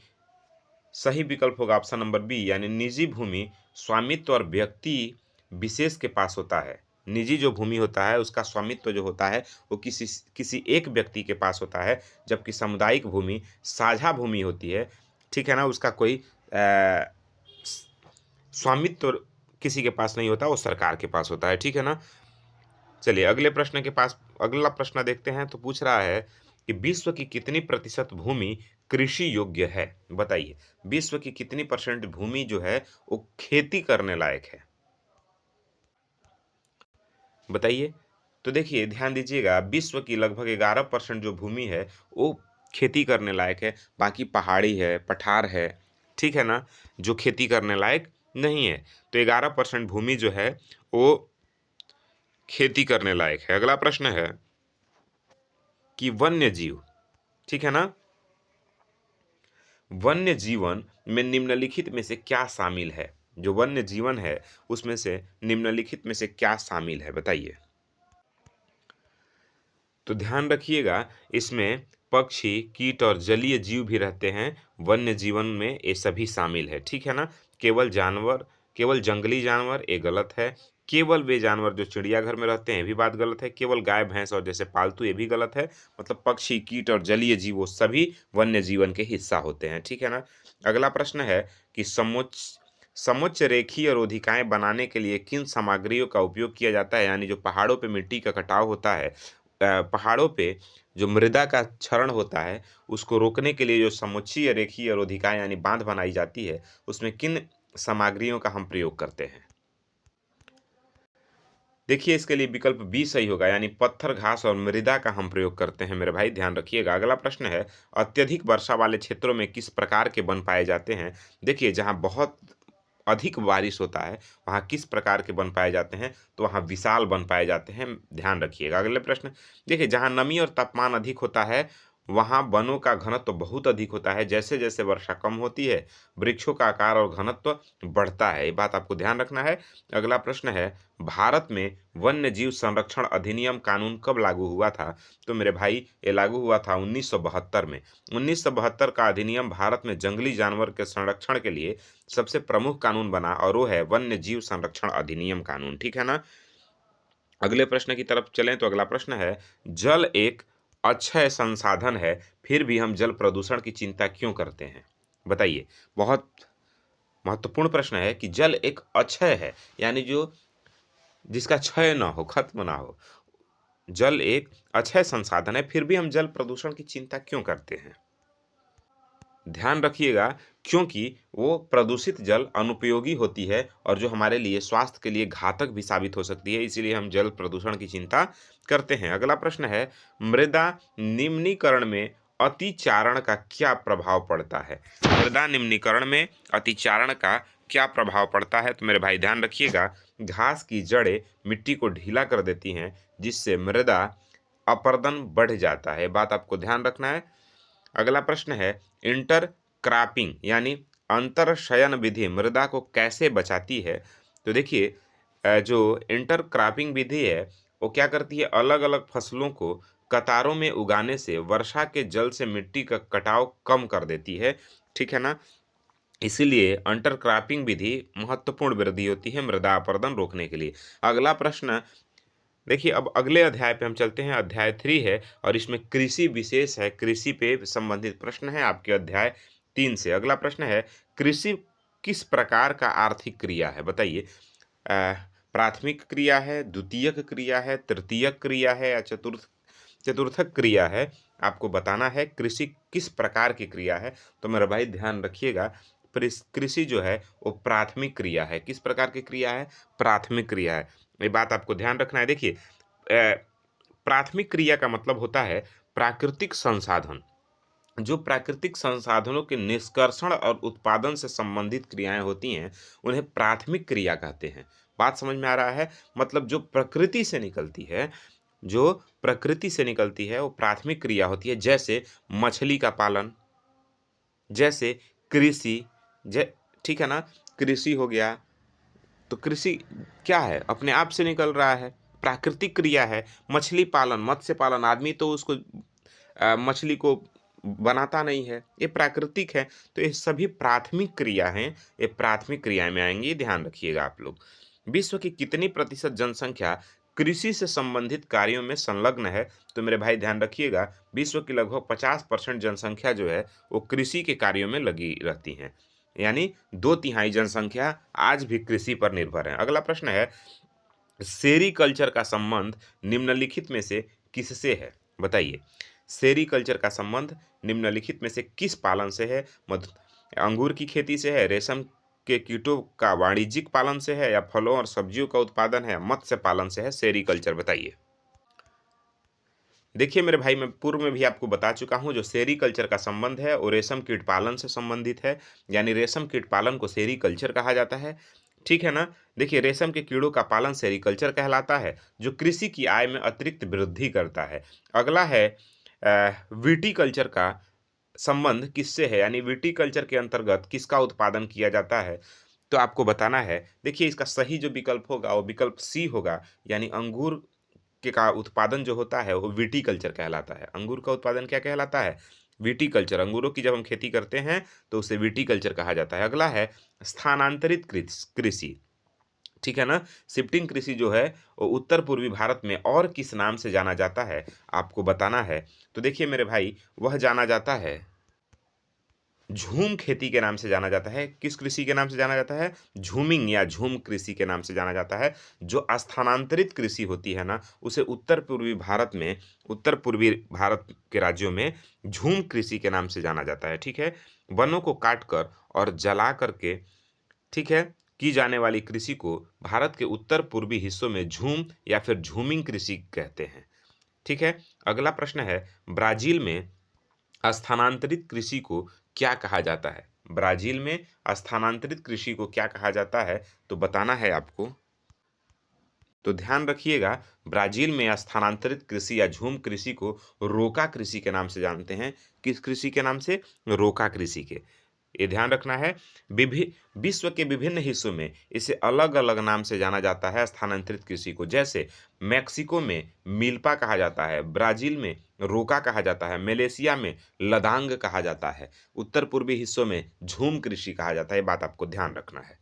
Speaker 1: सही विकल्प होगा ऑप्शन नंबर बी, यानी निजी भूमि स्वामित्व और व्यक्ति विशेष के पास होता है। निजी जो भूमि होता है उसका स्वामित्व जो होता है वो किसी किसी एक व्यक्ति के पास होता है, जबकि सामुदायिक भूमि साझा भूमि होती है। ठीक है ना, उसका कोई स्वामित्व किसी के पास नहीं होता, वो सरकार के पास होता है। ठीक है ना। चलिए अगला प्रश्न देखते हैं। तो पूछ रहा है कि विश्व की कितनी प्रतिशत भूमि कृषि योग्य है? बताइए, विश्व की कितनी परसेंट भूमि जो है वो खेती करने लायक है? बताइए। तो देखिए ध्यान दीजिएगा, विश्व की लगभग 11% जो भूमि है वो खेती करने लायक है। बाकी पहाड़ी है, पठार है, ठीक है ना, जो खेती करने लायक नहीं है। तो 11% भूमि जो है वो खेती करने लायक है। अगला प्रश्न है कि वन्य जीव, ठीक है ना, वन्य जीवन में निम्नलिखित में से क्या शामिल है? जो वन्य जीवन है उसमें से निम्नलिखित में से क्या शामिल है? बताइए। तो ध्यान रखिएगा, इसमें पक्षी, कीट और जलीय जीव भी रहते हैं। वन्य जीवन में ये सभी शामिल है। ठीक है ना। केवल जंगली जानवर ये गलत है। केवल वे जानवर जो चिड़ियाघर में रहते हैं ये भी बात गलत है। केवल गाय भैंस और जैसे पालतू ये भी गलत है। मतलब पक्षी, कीट और जलीय जीव वो सभी वन्य जीवन के हिस्सा होते हैं। ठीक है ना। अगला प्रश्न है कि समुच्च रेखीय रोधिकाएं बनाने के लिए किन सामग्रियों का उपयोग किया जाता है? यानी जो पहाड़ों पे मिट्टी का कटाव होता है, पहाड़ों पे जो मृदा का क्षरण होता है, उसको रोकने के लिए जो समुच्चीय रेखीय रोधिकाएं यानी बांध बनाई जाती है, उसमें किन सामग्रियों का हम प्रयोग करते हैं? देखिए, इसके लिए विकल्प बी सही होगा, यानी पत्थर, घास और मृदा का हम प्रयोग करते हैं। मेरे भाई ध्यान रखिएगा। अगला प्रश्न है अत्यधिक वर्षा वाले क्षेत्रों में किस प्रकार के वन पाए जाते हैं? देखिए, जहाँ बहुत अधिक बारिश होता है वहाँ किस प्रकार के वन पाए जाते हैं? तो वहाँ विशाल वन पाए जाते हैं। ध्यान रखिएगा। अगले प्रश्न, देखिए, जहाँ नमी और तापमान अधिक होता है वहाँ वनों का घनत्व तो बहुत अधिक होता है। जैसे जैसे वर्षा कम होती है वृक्षों का आकार और घनत्व बढ़ता है। ये बात आपको ध्यान रखना है। अगला प्रश्न है भारत में वन्य जीव संरक्षण अधिनियम कानून कब लागू हुआ था? तो मेरे भाई ये लागू हुआ था 1972 में। 1972 का अधिनियम भारत में जंगली जानवर के संरक्षण के लिए सबसे प्रमुख कानून बना और वो है वन्य जीव संरक्षण अधिनियम कानून। ठीक है ना। अगले प्रश्न की तरफ चलें तो अगला प्रश्न है जल एक अक्षय संसाधन है, फिर भी हम जल प्रदूषण की चिंता क्यों करते हैं? बताइए। बहुत महत्वपूर्ण प्रश्न है कि जल एक अक्षय है, यानी जो जिसका क्षय ना हो, खत्म ना हो। जल एक अक्षय संसाधन है, फिर भी हम जल प्रदूषण की चिंता क्यों करते हैं? ध्यान रखिएगा, क्योंकि वो प्रदूषित जल अनुपयोगी होती है और जो हमारे लिए स्वास्थ्य के लिए घातक भी साबित हो सकती है, इसीलिए हम जल प्रदूषण की चिंता करते हैं। अगला प्रश्न है मृदा निम्नीकरण में अतिचारण का क्या प्रभाव पड़ता है? मृदा निम्नीकरण में अतिचारण का क्या प्रभाव पड़ता है? तो मेरे भाई ध्यान रखिएगा, घास की जड़ें मिट्टी को ढीला कर देती हैं, जिससे मृदा अपरदन बढ़ जाता है। बात आपको ध्यान रखना है। अगला प्रश्न है इंटर क्रॉपिंग यानी अंतरशयन विधि मृदा को कैसे बचाती है? तो देखिए जो इंटरक्रॉपिंग विधि है वो क्या करती है, अलग अलग फसलों को कतारों में उगाने से वर्षा के जल से मिट्टी का कटाव कम कर देती है। ठीक है ना? इसीलिए अंटरक्रॉपिंग विधि महत्वपूर्ण वृद्धि होती है मृदा अपरदन रोकने के लिए। अगला प्रश्न देखिए, अब अगले अध्याय पे हम चलते हैं। अध्याय 3 है और इसमें कृषि विशेष है, कृषि पे संबंधित प्रश्न है आपके अध्याय 3 से। अगला प्रश्न है, कृषि किस प्रकार का आर्थिक क्रिया है? बताइए। प्राथमिक क्रिया है, द्वितीयक क्रिया है, तृतीयक क्रिया है या चतुर्थक क्रिया है? आपको बताना है कृषि किस प्रकार की क्रिया है। तो मेरा भाई ध्यान रखिएगा, कृषि जो है वो प्राथमिक क्रिया है। किस प्रकार की क्रिया है? प्राथमिक क्रिया है। ये बात आपको ध्यान रखना है। देखिए प्राथमिक क्रिया का मतलब होता है प्राकृतिक संसाधन। जो प्राकृतिक संसाधनों के निष्कर्षण और उत्पादन से संबंधित क्रियाएं होती हैं उन्हें प्राथमिक क्रिया कहते हैं। बात समझ में आ रहा है? मतलब जो प्रकृति से निकलती है, जो प्रकृति से निकलती है वो प्राथमिक क्रिया होती है। जैसे मछली का पालन, जैसे कृषि, ठीक है ना? कृषि हो गया, तो कृषि क्या है? अपने आप से निकल रहा है, प्राकृतिक क्रिया है। मछली पालन, मत्स्य पालन, आदमी तो उसको मछली को बनाता नहीं है, ये प्राकृतिक है। तो ये सभी प्राथमिक क्रिया हैं, ये प्राथमिक क्रिया में आएंगी, ये ध्यान रखिएगा आप लोग। विश्व की कितनी प्रतिशत जनसंख्या कृषि से संबंधित कार्यों में संलग्न है? तो मेरे भाई ध्यान रखिएगा, विश्व की लगभग 50% जनसंख्या जो है वो कृषि के कार्यों में लगी रहती है। यानी 2/3 जनसंख्या आज भी कृषि पर निर्भर है। अगला प्रश्न है, सेरीकल्चर का संबंध निम्नलिखित में से किससे है? बताइए। सेरीकल्चर का संबंध निम्नलिखित में से किस पालन से है? अंगूर की खेती से है, रेशम के कीटों का वाणिज्यिक पालन से है, या फलों और सब्जियों का उत्पादन है, मत्स्य पालन से है? सेरीकल्चर बताइए। देखिए मेरे भाई, मैं पूर्व में भी आपको बता चुका हूं, जो सेरीकल्चर का संबंध है वो रेशम कीट पालन से संबंधित है। यानी रेशम कीट पालन को सेरीकल्चर कहा जाता है। ठीक है ना? देखिए रेशम के कीड़ों का पालन सेरीकल्चर कहलाता है, जो कृषि की आय में अतिरिक्त वृद्धि करता है। अगला है विटीकल्चर का संबंध किससे है? यानी विटीकल्चर के अंतर्गत किसका उत्पादन किया जाता है? तो आपको बताना है। देखिए इसका सही जो विकल्प होगा वो विकल्प सी होगा। यानी अंगूर के का उत्पादन जो होता है वो विटीकल्चर कहलाता है। अंगूर का उत्पादन क्या कहलाता है? विटीकल्चर। अंगूरों की जब हम खेती करते हैं तो उसे विटीकल्चर कहा जाता है। अगला है स्थानांतरित कृषि। ठीक है ना? शिफ्टिंग कृषि जो है वो उत्तर पूर्वी भारत में और किस नाम से जाना जाता है? आपको बताना है। तो देखिए मेरे भाई, वह जाना जाता है, झूम खेती के नाम से जाना जाता है। किस कृषि के नाम से जाना जाता है? झूमिंग या झूम कृषि के नाम से जाना जाता है। जो स्थानांतरित कृषि होती है ना, उसे उत्तर पूर्वी भारत के राज्यों में झूम कृषि के नाम से जाना जाता है। ठीक है? वनों को काटकर और जला करके, ठीक है, की जाने वाली कृषि को भारत के उत्तर पूर्वी हिस्सों में झूम या फिर झूमिंग कृषि कहते हैं। ठीक है? अगला प्रश्न है, ब्राजील में स्थानांतरित कृषि को क्या कहा जाता है? ब्राजील में स्थानांतरित कृषि को क्या कहा जाता है? तो बताना है आपको। तो ध्यान रखिएगा, ब्राजील में स्थानांतरित कृषि या झूम कृषि को रोका कृषि के नाम से जानते हैं। किस कृषि के नाम से? रोका कृषि के। ये ध्यान रखना है। विश्व के विभिन्न हिस्सों में इसे अलग अलग नाम से जाना जाता है स्थानांतरित कृषि को। जैसे मैक्सिको में मिल्पा कहा जाता है, ब्राजील में रोका कहा जाता है, मलेशिया में लदांग कहा जाता है, उत्तर पूर्वी हिस्सों में झूम कृषि कहा जाता है। ये बात आपको ध्यान रखना है।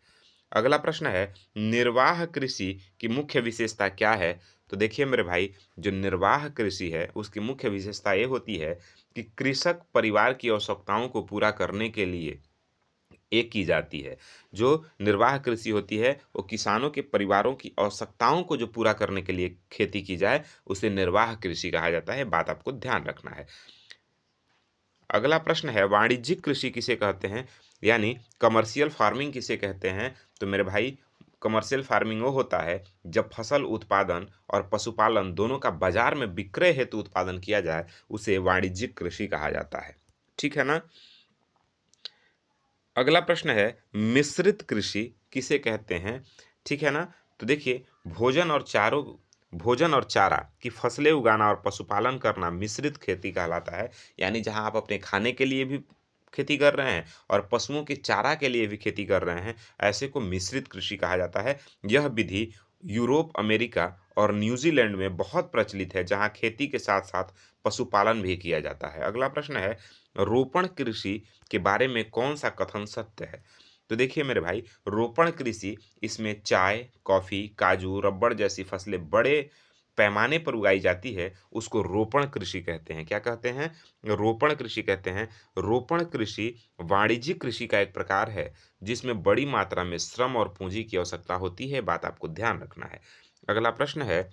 Speaker 1: अगला प्रश्न है, निर्वाह कृषि की मुख्य विशेषता क्या है? तो देखिए मेरे भाई, जो निर्वाह कृषि है उसकी मुख्य विशेषता ये होती है कि कृषक परिवार की आवश्यकताओं को पूरा करने के लिए एक की जाती है। जो निर्वाह कृषि होती है वो किसानों के परिवारों की आवश्यकताओं को जो पूरा करने के लिए खेती की जाए उसे निर्वाह कृषि कहा जाता है। बात आपको ध्यान रखना है। अगला प्रश्न है, वाणिज्यिक कृषि किसे कहते हैं? यानी कमर्शियल फार्मिंग किसे कहते हैं? तो मेरे भाई, कमर्शियल फार्मिंग वो होता है जब फसल उत्पादन और पशुपालन दोनों का बाजार में विक्रय हेतु उत्पादन किया जाए, उसे वाणिज्यिक कृषि कहा जाता है। ठीक है ना? अगला प्रश्न है, मिश्रित कृषि किसे कहते हैं? ठीक है ना? तो देखिए, भोजन और चारा की फसलें उगाना और पशुपालन करना मिश्रित खेती कहलाता है। यानी जहां आप अपने खाने के लिए भी खेती कर रहे हैं और पशुओं के चारा के लिए भी खेती कर रहे हैं, ऐसे को मिश्रित कृषि कहा जाता है। यह विधि यूरोप, अमेरिका और न्यूजीलैंड में बहुत प्रचलित है, जहाँ खेती के साथ-साथ पशुपालन भी किया जाता है। अगला प्रश्न है, रोपण कृषि के बारे में कौन-सा कथन सत्य है? तो देखिए मेरे भाई, रोपण कृषि इसमें चाय, कॉफ़ी, काजू, रबड़ जैसी फसलें बड़े पैमाने पर उगाई जाती है, उसको रोपण कृषि कहते हैं। क्या कहते हैं? रोपण कृषि कहते हैं। रोपण कृषि वाणिज्यिक कृषि का एक प्रकार है, जिसमें बड़ी मात्रा में श्रम और पूंजी की आवश्यकता होती है, बात आपको ध्यान रखना है। अगला प्रश्न है,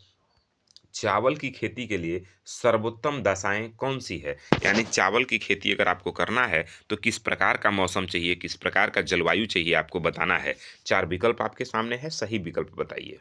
Speaker 1: चावल की खेती के लिए सर्वोत्तम दशाएँ कौन-सी है? यानी चावल की खेती अगर आपको करना है, तो किस प्रकार का मौसम चाहिए, किस प्रकार का जलवायु चाहिए, आपको बताना है। 4 विकल्प आपके सामने है, सही विकल्प बताइए।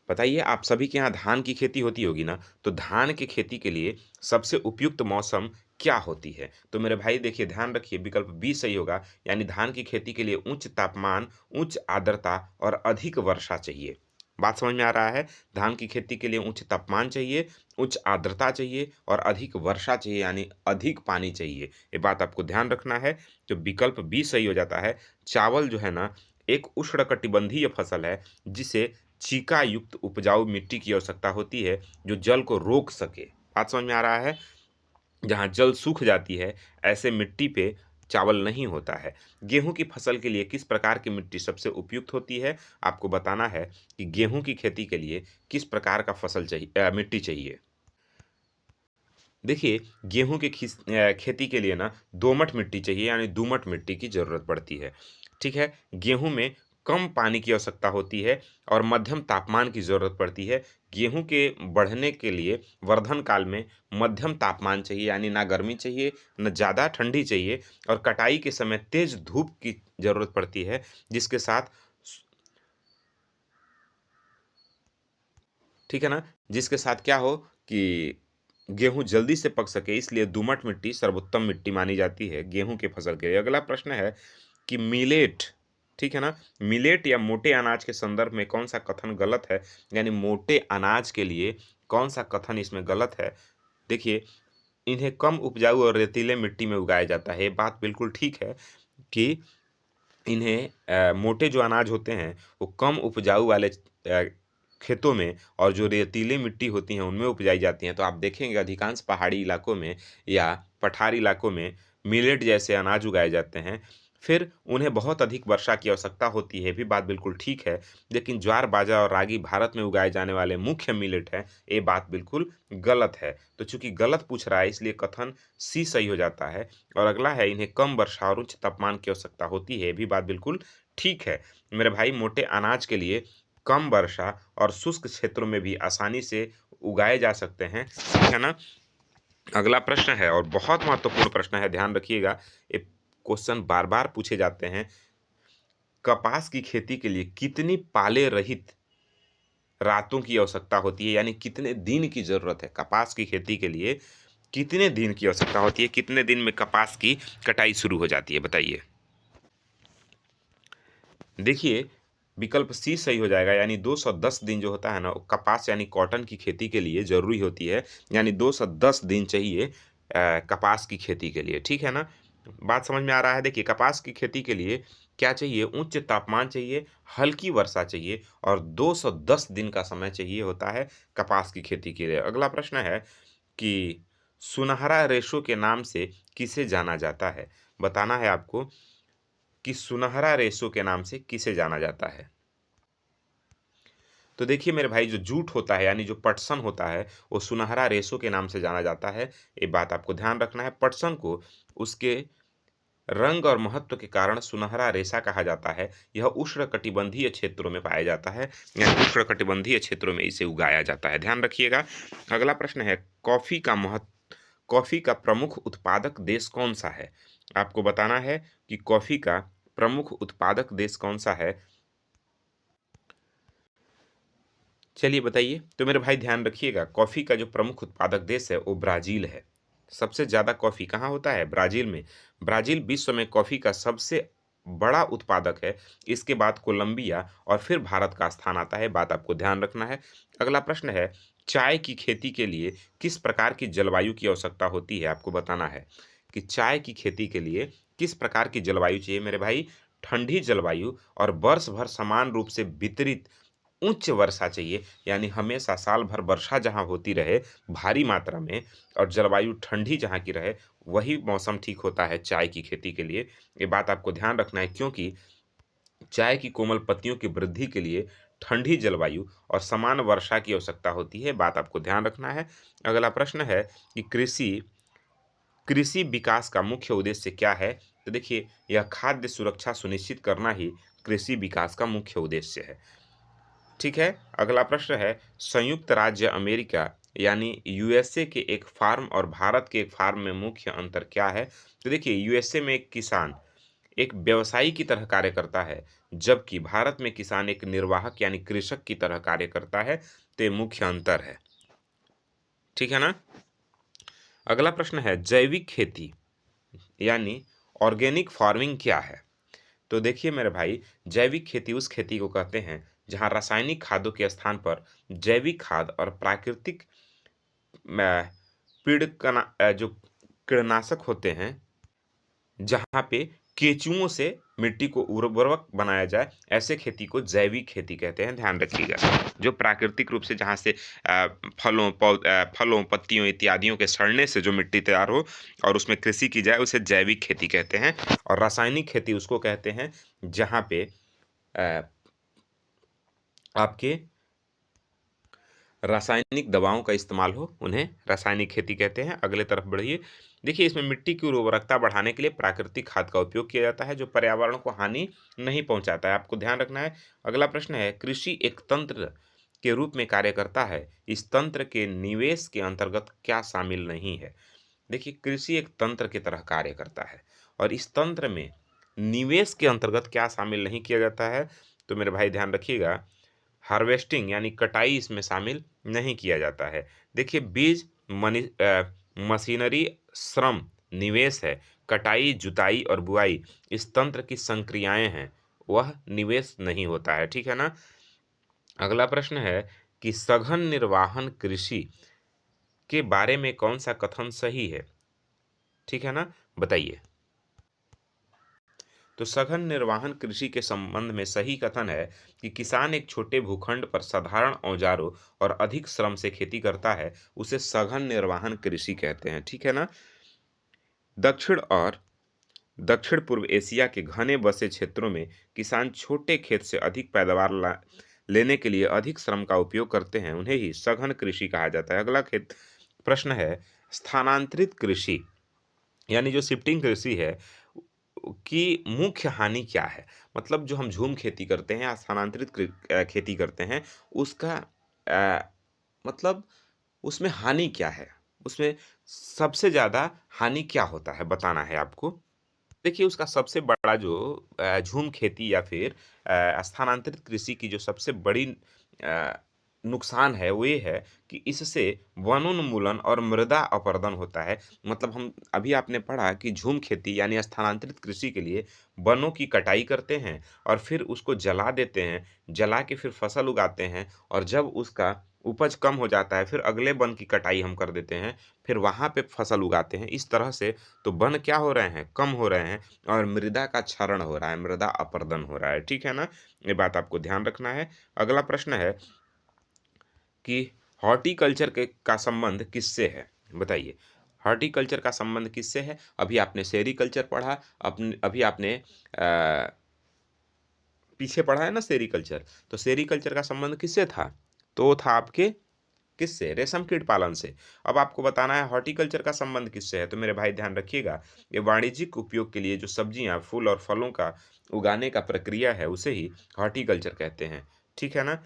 Speaker 1: बताइए, आप सभी के यहाँ धान की खेती होती होगी ना? तो धान की खेती के लिए सबसे उपयुक्त मौसम क्या होती है? तो मेरे भाई देखिए, ध्यान रखिए, विकल्प बी सही होगा, यानी धान की खेती के लिए उच्च तापमान, उच्च आर्द्रता और अधिक वर्षा चाहिए। बात समझ में आ रहा है? धान की खेती के लिए उच्च तापमान चाहिए, उच्च आर्द्रता चाहिए और अधिक वर्षा चाहिए, यानी अधिक पानी चाहिए। ये बात आपको ध्यान रखना है। तो विकल्प बी सही हो जाता है। चावल जो है ना, एक उष्णकटिबंधीय फसल है, जिसे चीका युक्त उपजाऊ मिट्टी की आवश्यकता होती है, जो जल को रोक सके। बात समझ में आ रहा है? जहाँ जल सूख जाती है, ऐसे मिट्टी पे चावल नहीं होता है। गेहूँ की फसल के लिए किस प्रकार की मिट्टी सबसे उपयुक्त होती है? आपको बताना है कि गेहूँ की खेती के लिए किस प्रकार का मिट्टी चाहिए। देखिए, गेहूँ की खेती के लिए ना दोमट मिट्टी चाहिए, यानी दोमट मिट्टी की ज़रूरत पड़ती है। ठीक है? गेहूँ में कम पानी की आवश्यकता होती है और मध्यम तापमान की ज़रूरत पड़ती है। गेहूँ के बढ़ने के लिए वर्धन काल में मध्यम तापमान चाहिए, यानी ना गर्मी चाहिए, ना ज़्यादा ठंडी चाहिए, और कटाई के समय तेज़ धूप की ज़रूरत पड़ती है, जिसके साथ स ठीक है ना? जिसके साथ क्या हो कि गेहूँ जल्दी से पक सके, इसलिए दोमट मिट्टी सर्वोत्तम मिट्टी मानी जाती है गेहूँ की फसल के लिए। अगला प्रश्न है कि मिलेट, ठीक है ना? मिलेट या मोटे अनाज के संदर्भ में कौन-सा कथन गलत है? यानी मोटे अनाज के लिए कौन-सा कथन इसमें गलत है? देखिए, इन्हें कम उपजाऊ और रेतीले मिट्टी में उगाया जाता है। ये बात बिल्कुल ठीक है कि इन्हें मोटे जो अनाज होते हैं, वो कम उपजाऊ वाले खेतों में और जो रेतीली मिट्टी होती हैं, उनमें उपजाई जाती हैं। तो आप देखेंगे अधिकांश पहाड़ी इलाकों में या पठारी इलाकों में मिलेट जैसे अनाज उगाए जाते हैं। फिर उन्हें बहुत अधिक वर्षा की आवश्यकता होती है, ये भी बात बिल्कुल ठीक है। लेकिन ज्वार, बाजरा और रागी भारत में उगाए जाने वाले मुख्य मिलेट हैं, ये बात बिल्कुल गलत है। तो चूँकि गलत पूछ रहा है, इसलिए कथन सी सही हो जाता है। और अगला है, इन्हें कम वर्षा और उच्च तापमान की आवश्यकता होती है, ये भी बात बिल्कुल ठीक है। मेरे भाई, मोटे अनाज के लिए कम वर्षा और शुष्क क्षेत्रों में भी आसानी से उगाए जा सकते हैं, ठीक है ना? अगला प्रश्न है और बहुत महत्वपूर्ण प्रश्न है, ध्यान रखिएगा। ये क्वेश्चन बार-बार पूछे जाते हैं। कपास की खेती के लिए कितनी पाले रहित रातों की आवश्यकता होती है, यानी कितने दिन की ज़रूरत है? कपास की खेती के लिए कितने दिन की आवश्यकता होती है? कितने दिन में कपास की कटाई शुरू हो जाती है, बताइए? देखिए, विकल्प सी सही हो जाएगा, यानी 210 दिन जो होता है ना, वो कपास यानी कॉटन की खेती के लिए ज़रूरी होती है, यानी 210 दिन चाहिए कपास की खेती के लिए, ठीक है ना? बात समझ में आ रहा है? देखिए, कपास की खेती के लिए क्या चाहिए? उच्च तापमान चाहिए, हल्की वर्षा चाहिए और 210 दिन का समय चाहिए होता है कपास की खेती के लिए। अगला प्रश्न है कि सुनहरा रेशो के नाम से किसे जाना जाता है? बताना है आपको कि सुनहरा रेशो के नाम से किसे जाना जाता है? तो देखिए मेरे भाई, जो जूट होता है, यानी जो पटसन होता है, वो सुनहरा रेशो के नाम से जाना जाता है। ये बात आपको ध्यान रखना है। पटसन को उसके रंग और महत्व के कारण सुनहरा रेशा कहा जाता है। यह उष्णकटिबंधीय क्षेत्रों में पाया जाता है, यानी उष्णकटिबंधीय क्षेत्रों में इसे उगाया जाता है। ध्यान रखिएगा। अगला प्रश्न है, कॉफ़ी का प्रमुख उत्पादक देश कौन-सा है? आपको बताना है कि कॉफ़ी का प्रमुख उत्पादक देश कौन-सा है? चलिए बताइए। तो मेरे भाई ध्यान रखिएगा, कॉफ़ी का जो प्रमुख उत्पादक देश है, वो ब्राज़ील है। सबसे ज़्यादा कॉफ़ी कहाँ होता है? ब्राज़ील में। ब्राज़ील विश्व में कॉफ़ी का सबसे बड़ा उत्पादक है। इसके बाद कोलंबिया और फिर भारत का स्थान आता है, बात आपको ध्यान रखना है। अगला प्रश्न है, चाय की खेती के लिए किस प्रकार की जलवायु की आवश्यकता होती है? आपको बताना है कि चाय की खेती के लिए किस प्रकार की जलवायु चाहिए मेरे भाई? ठंडी जलवायु और वर्ष भर समान रूप से वितरित उच्च वर्षा चाहिए, यानी हमेशा साल भर वर्षा जहाँ होती रहे भारी मात्रा में और जलवायु ठंडी जहाँ की रहे, वही मौसम ठीक होता है चाय की खेती के लिए। ये बात आपको ध्यान रखना है, क्योंकि चाय की कोमल पत्तियों की वृद्धि के लिए ठंडी जलवायु और समान वर्षा की आवश्यकता होती है, बात आपको ध्यान रखना है। अगला प्रश्न है कि कृषि कृषि विकास का मुख्य उद्देश्य क्या है? तो देखिए, यह खाद्य सुरक्षा सुनिश्चित करना ही कृषि विकास का मुख्य उद्देश्य है। ठीक है, अगला प्रश्न है, संयुक्त राज्य अमेरिका यानी यूएसए के एक फार्म और भारत के एक फार्म में मुख्य अंतर क्या है? तो देखिए, यूएसए में एक किसान एक व्यवसायी की तरह कार्य करता है, जबकि भारत में किसान एक निर्वाहक यानी कृषक की तरह कार्य करता है। तो ये मुख्य अंतर है। ठीक है ना? अगला प्रश्न है, जैविक खेती यानी ऑर्गेनिक फार्मिंग क्या है? तो देखिए मेरे भाई, जैविक खेती उस खेती को कहते हैं जहां रासायनिक खादों के स्थान पर जैविक खाद और प्राकृतिक जो कीटनाशक होते हैं, जहाँ पे केंचुओं से मिट्टी को उर्वरक बनाया जाए, ऐसे खेती को जैविक खेती कहते हैं, ध्यान रखिएगा। जो प्राकृतिक रूप से जहाँ से फलों, पत्तियों इत्यादियों के सड़ने से जो मिट्टी तैयार हो और उसमें कृषि की जाए, उसे जैविक खेती कहते हैं। और रासायनिक खेती उसको कहते हैं जहाँ पे अ, आपके रासायनिक दवाओं का इस्तेमाल हो, उन्हें रासायनिक खेती कहते हैं। अगले तरफ बढ़िए। देखिए, इसमें मिट्टी की उर्वरकता बढ़ाने के लिए प्राकृतिक खाद का उपयोग किया जाता है, जो पर्यावरण को हानि नहीं पहुंचाता है, आपको ध्यान रखना है। अगला प्रश्न है, कृषि एक तंत्र के रूप में कार्य करता है, इस तंत्र के निवेश के अंतर्गत क्या शामिल नहीं है? देखिए, कृषि एक तंत्र की तरह कार्य करता है और इस तंत्र में निवेश के अंतर्गत क्या शामिल नहीं किया जाता है? तो मेरे भाई ध्यान रखिएगा, हार्वेस्टिंग यानी कटाई इसमें शामिल नहीं किया जाता है। देखिए, मशीनरी, श्रम, निवेश है। कटाई, जुताई और बुआई इस तंत्र की संक्रियाएं हैं, वह निवेश नहीं होता है। ठीक है ना? अगला प्रश्न है कि सघन निर्वाहन कृषि के बारे में कौन सा कथन सही है? ठीक है ना? बताइए। तो सघन निर्वाहन कृषि के संबंध में सही कथन है कि किसान एक छोटे भूखंड पर साधारण औजारों और अधिक श्रम से खेती करता है, उसे सघन निर्वाहन कृषि कहते हैं। ठीक है ना? दक्षिण और दक्षिण पूर्व एशिया के घने बसे क्षेत्रों में किसान छोटे खेत से अधिक लेने के लिए अधिक श्रम का उपयोग करते हैं, उन्हें ही सघन कृषि कहा जाता है। अगला खेत प्रश्न है, स्थानांतरित कृषि यानी जो शिफ्टिंग कृषि है की मुख्य हानि क्या है? मतलब जो हम झूम खेती करते हैं या स्थानांतरित खेती करते हैं, उसका मतलब उसमें हानि क्या है? उसमें सबसे ज़्यादा हानि क्या होता है, बताना है आपको। देखिए, उसका सबसे बड़ा जो झूम खेती या फिर स्थानांतरित कृषि की जो सबसे बड़ी अ, नुकसान है, वो ये है कि इससे वनोन्मूलन और मृदा अपरदन होता है। मतलब हम अभी आपने पढ़ा कि झूम खेती यानी स्थानांतरित कृषि के लिए वनों की कटाई करते हैं और फिर उसको जला देते हैं, जला के फिर फसल उगाते हैं और जब उसका उपज कम हो जाता है, फिर अगले वन की कटाई हम कर देते हैं, फिर वहाँ पे फसल उगाते हैं। इस तरह से तो वन क्या हो रहे हैं? कम हो रहे हैं और मृदा का क्षरण हो रहा है, मृदा अपरदन हो रहा है। ठीक है ना? ये बात आपको ध्यान रखना है। अगला प्रश्न है कि हॉर्टिकल्चर के का संबंध किससे है? बताइए। हॉर्टिकल्चर का संबंध किससे है? अभी आपने सेरीकल्चर पढ़ा, अभी आपने पीछे पढ़ा है ना सेरीकल्चर। तो सेरीकल्चर का संबंध किससे था? तो वो था आपके किससे? रेशम कीट पालन से। अब आपको बताना है हॉर्टिकल्चर का संबंध किससे है। तो मेरे भाई ध्यान रखिएगा, ये वाणिज्यिक उपयोग के लिए जो सब्जियां, फूल और फलों का उगाने का प्रक्रिया है, उसे ही हॉर्टिकल्चर कहते हैं। ठीक है ना?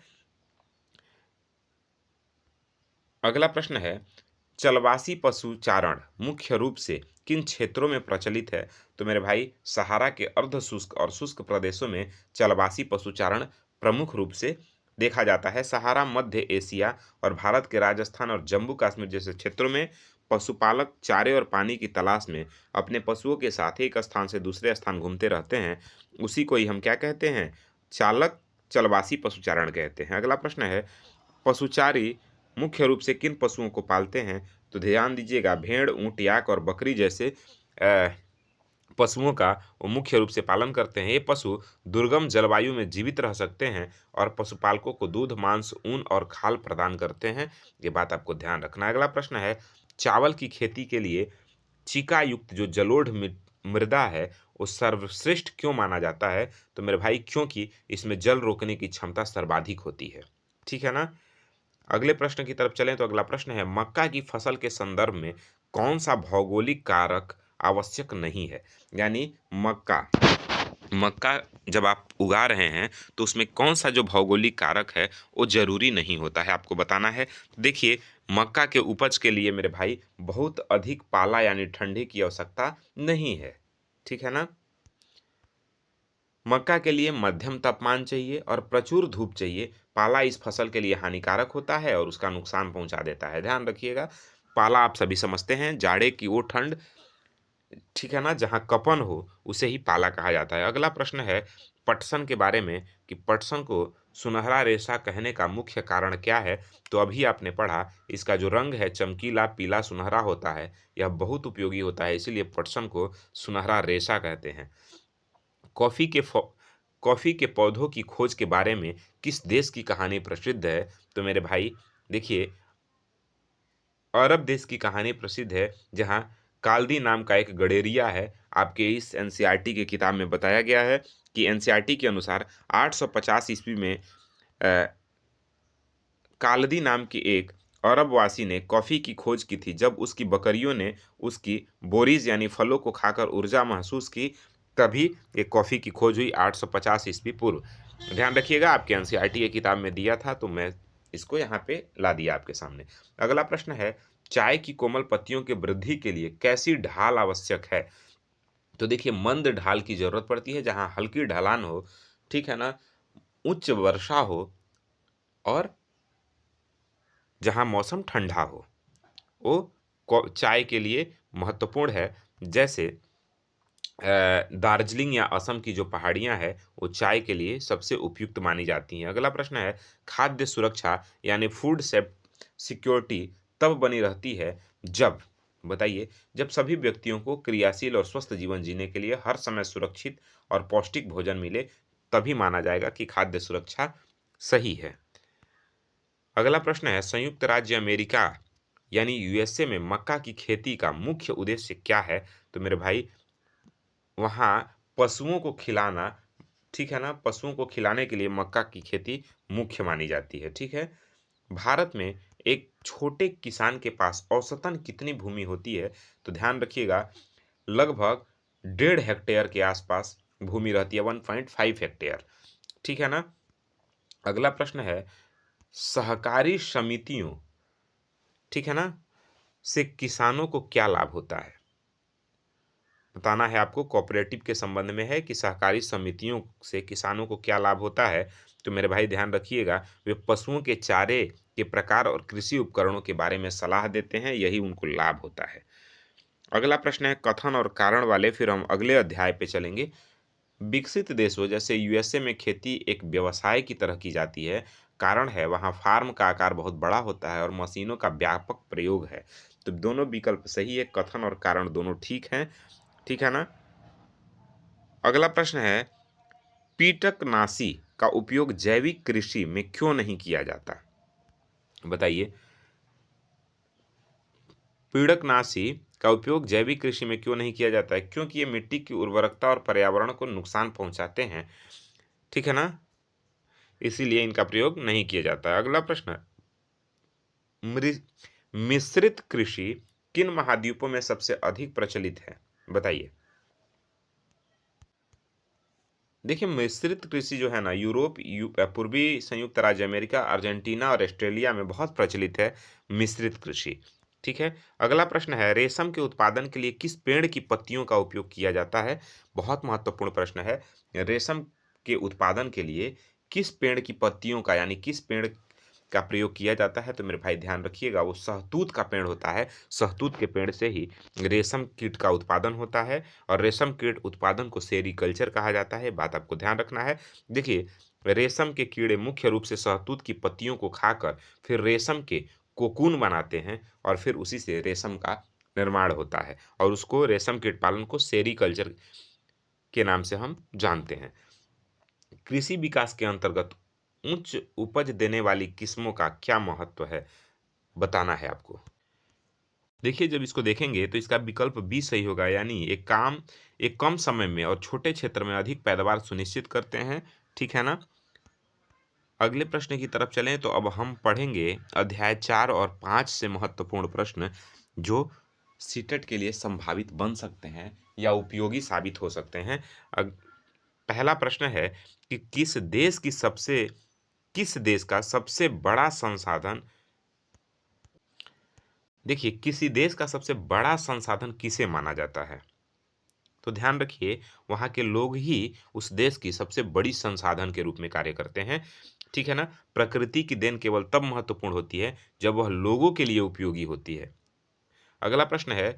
Speaker 1: अगला प्रश्न है, चलवासी पशुचारण मुख्य रूप से किन क्षेत्रों में प्रचलित है? तो मेरे भाई, सहारा के अर्ध शुष्क और शुष्क प्रदेशों में चलवासी पशुचारण प्रमुख रूप से देखा जाता है। सहारा, मध्य एशिया और भारत के राजस्थान और जम्मू कश्मीर जैसे क्षेत्रों में पशुपालक चारे और पानी की तलाश में अपने पशुओं के साथ एक स्थान से दूसरे स्थान घूमते रहते हैं। उसी को ही हम क्या कहते हैं? चालक चलवासी पशुचारण कहते हैं। अगला प्रश्न है, पशुचारी मुख्य रूप से किन पशुओं को पालते हैं? तो ध्यान दीजिएगा, भेड़, ऊंट, याक और बकरी जैसे पशुओं का वो मुख्य रूप से पालन करते हैं। ये पशु दुर्गम जलवायु में जीवित रह सकते हैं और पशुपालकों को दूध, मांस, ऊन और खाल प्रदान करते हैं। ये बात आपको ध्यान रखना है। अगला प्रश्न है, चावल की खेती के लिए चीका युक्त जो जलोढ़ मृदा है वो सर्वश्रेष्ठ क्यों माना जाता है? तो मेरे भाई क्योंकि इसमें जल रोकने की क्षमता सर्वाधिक होती है। ठीक है ना? अगले प्रश्न की तरफ चलें तो अगला प्रश्न है, मक्का की फसल के संदर्भ में कौन सा भौगोलिक कारक आवश्यक नहीं है? यानी मक्का मक्का जब आप उगा रहे हैं तो उसमें कौन सा जो भौगोलिक कारक है वो जरूरी नहीं होता है, आपको बताना है। देखिए, मक्का के उपज के लिए मेरे भाई बहुत अधिक पाला यानी ठंडी की आवश्यकता नहीं है। ठीक है ना? मक्का के लिए मध्यम तापमान चाहिए और प्रचुर धूप चाहिए। पाला इस फसल के लिए हानिकारक होता है और उसका नुकसान पहुंचा देता है। ध्यान रखिएगा, पाला आप सभी समझते हैं, जाड़े की वो ठंड, ठीक है ना, जहाँ कपन हो उसे ही पाला कहा जाता है। अगला प्रश्न है पटसन के बारे में कि पटसन को सुनहरा रेशा कहने का मुख्य कारण क्या है? तो अभी आपने पढ़ा, इसका जो रंग है चमकीला पीला सुनहरा होता है। यह बहुत उपयोगी होता है, इसीलिए पटसन को सुनहरा रेशा कहते हैं। कॉफ़ी के कॉफ़ी के पौधों की खोज के बारे में किस देश की कहानी प्रसिद्ध है? तो मेरे भाई देखिए, अरब देश की कहानी प्रसिद्ध है, जहाँ काल्दी नाम का एक गडेरिया है। आपके इस एनसीईआरटी की किताब में बताया गया है कि एनसीईआरटी के अनुसार 850 ईस्वी में काल्दी नाम के एक अरबवासी ने कॉफ़ी की खोज की थी। जब उसकी बकरियों ने उसकी बोरीज यानी फलों को खाकर ऊर्जा महसूस की, तभी ये कॉफ़ी की खोज हुई 850 ईस्वी पूर्व। ध्यान रखिएगा, आपके एनसीईआरटी की किताब में दिया था तो मैं इसको यहाँ पे ला दिया आपके सामने। अगला प्रश्न है, चाय की कोमल पत्तियों के वृद्धि के लिए कैसी ढाल आवश्यक है? तो देखिए, मंद ढाल की जरूरत पड़ती है, जहाँ हल्की ढलान हो, ठीक है ना, उच्च वर्षा हो और जहाँ मौसम ठंडा हो, वो चाय के लिए महत्वपूर्ण है। जैसे दार्जिलिंग या असम की जो पहाड़ियाँ हैं वो चाय के लिए सबसे उपयुक्त मानी जाती हैं। अगला प्रश्न है, खाद्य सुरक्षा यानी फूड सिक्योरिटी तब बनी रहती है जब, बताइए, जब सभी व्यक्तियों को क्रियाशील और स्वस्थ जीवन जीने के लिए हर समय सुरक्षित और पौष्टिक भोजन मिले, तभी माना जाएगा कि खाद्य सुरक्षा सही है। अगला प्रश्न है, संयुक्त राज्य अमेरिका यानी यूएसए में मक्का की खेती का मुख्य उद्देश्य क्या है? तो मेरे भाई वहाँ पशुओं को खिलाना, ठीक है ना, पशुओं को खिलाने के लिए मक्का की खेती मुख्य मानी जाती है। ठीक है। भारत में एक छोटे किसान के पास औसतन कितनी भूमि होती है? तो ध्यान रखिएगा, लगभग 1.5 हेक्टेयर के आसपास भूमि रहती है, 1.5 हेक्टेयर। ठीक है ना। अगला प्रश्न है, सहकारी समितियों, ठीक है ना, से किसानों को क्या लाभ होता है? बताना है आपको, कोऑपरेटिव के संबंध में है कि सहकारी समितियों से किसानों को क्या लाभ होता है। तो मेरे भाई ध्यान रखिएगा, वे पशुओं के चारे के प्रकार और कृषि उपकरणों के बारे में सलाह देते हैं, यही उनको लाभ होता है। अगला प्रश्न है कथन और कारण वाले, फिर हम अगले अध्याय पे चलेंगे। विकसित देशों जैसे यूएसए में खेती एक व्यवसाय की तरह की जाती है। कारण है वहाँ फार्म का आकार बहुत बड़ा होता है और मशीनों का व्यापक प्रयोग है। तो दोनों विकल्प सही है, कथन और कारण दोनों ठीक हैं। ठीक है ना। अगला प्रश्न है, कीटकनाशी का उपयोग जैविक कृषि में क्यों नहीं किया जाता? बताइए, पीड़कनाशी का उपयोग जैविक कृषि में क्यों नहीं किया जाता है? क्योंकि ये मिट्टी की उर्वरकता और पर्यावरण को नुकसान पहुंचाते हैं। ठीक है ना, इसीलिए इनका प्रयोग नहीं किया जाता है। अगला प्रश्न, मिश्रित कृषि किन महाद्वीपों में सबसे अधिक प्रचलित है? बताइए। देखिए, मिश्रित कृषि जो है ना, यूरोप, पूर्वी संयुक्त राज्य अमेरिका, अर्जेंटीना और ऑस्ट्रेलिया में बहुत प्रचलित है मिश्रित कृषि। ठीक है। अगला प्रश्न है, रेशम के उत्पादन के लिए किस पेड़ की पत्तियों का उपयोग किया जाता है? बहुत महत्वपूर्ण प्रश्न है। रेशम के उत्पादन के लिए किस पेड़ की पत्तियों का यानी किस पेड़ का प्रयोग किया जाता है? तो मेरे भाई ध्यान रखिएगा, वो सहतूत का पेड़ होता है। सहतूत के पेड़ से ही रेशम कीट का उत्पादन होता है और रेशम कीट उत्पादन को सेरीकल्चर कहा जाता है। बात आपको ध्यान रखना है। देखिए, रेशम के कीड़े मुख्य रूप से शहतूत की पत्तियों को खाकर फिर रेशम के कोकून बनाते हैं और फिर उसी से रेशम का निर्माण होता है और उसको रेशम कीट पालन को सेरीकल्चर के नाम से हम जानते हैं। कृषि विकास के अंतर्गत उच्च उपज देने वाली किस्मों का क्या महत्व है, बताना है आपको। देखिए, जब इसको देखेंगे तो इसका विकल्प बी सही होगा, यानी एक कम समय में और छोटे क्षेत्र में अधिक पैदावार सुनिश्चित करते हैं। ठीक है ना? अगले प्रश्न की तरफ चलें तो अब हम पढ़ेंगे अध्याय 4 और 5 से महत्वपूर्ण प्रश्न जो सीटेट के लिए संभावित बन सकते हैं या उपयोगी साबित हो सकते हैं। पहला प्रश्न है कि किस देश का सबसे बड़ा संसाधन देखिए, किसी देश का सबसे बड़ा संसाधन किसे माना जाता है? तो ध्यान रखिए, वहाँ के लोग ही उस देश की सबसे बड़ी संसाधन के रूप में कार्य करते हैं। ठीक है ना? प्रकृति की देन केवल तब महत्वपूर्ण होती है जब वह लोगों के लिए उपयोगी होती है। अगला प्रश्न है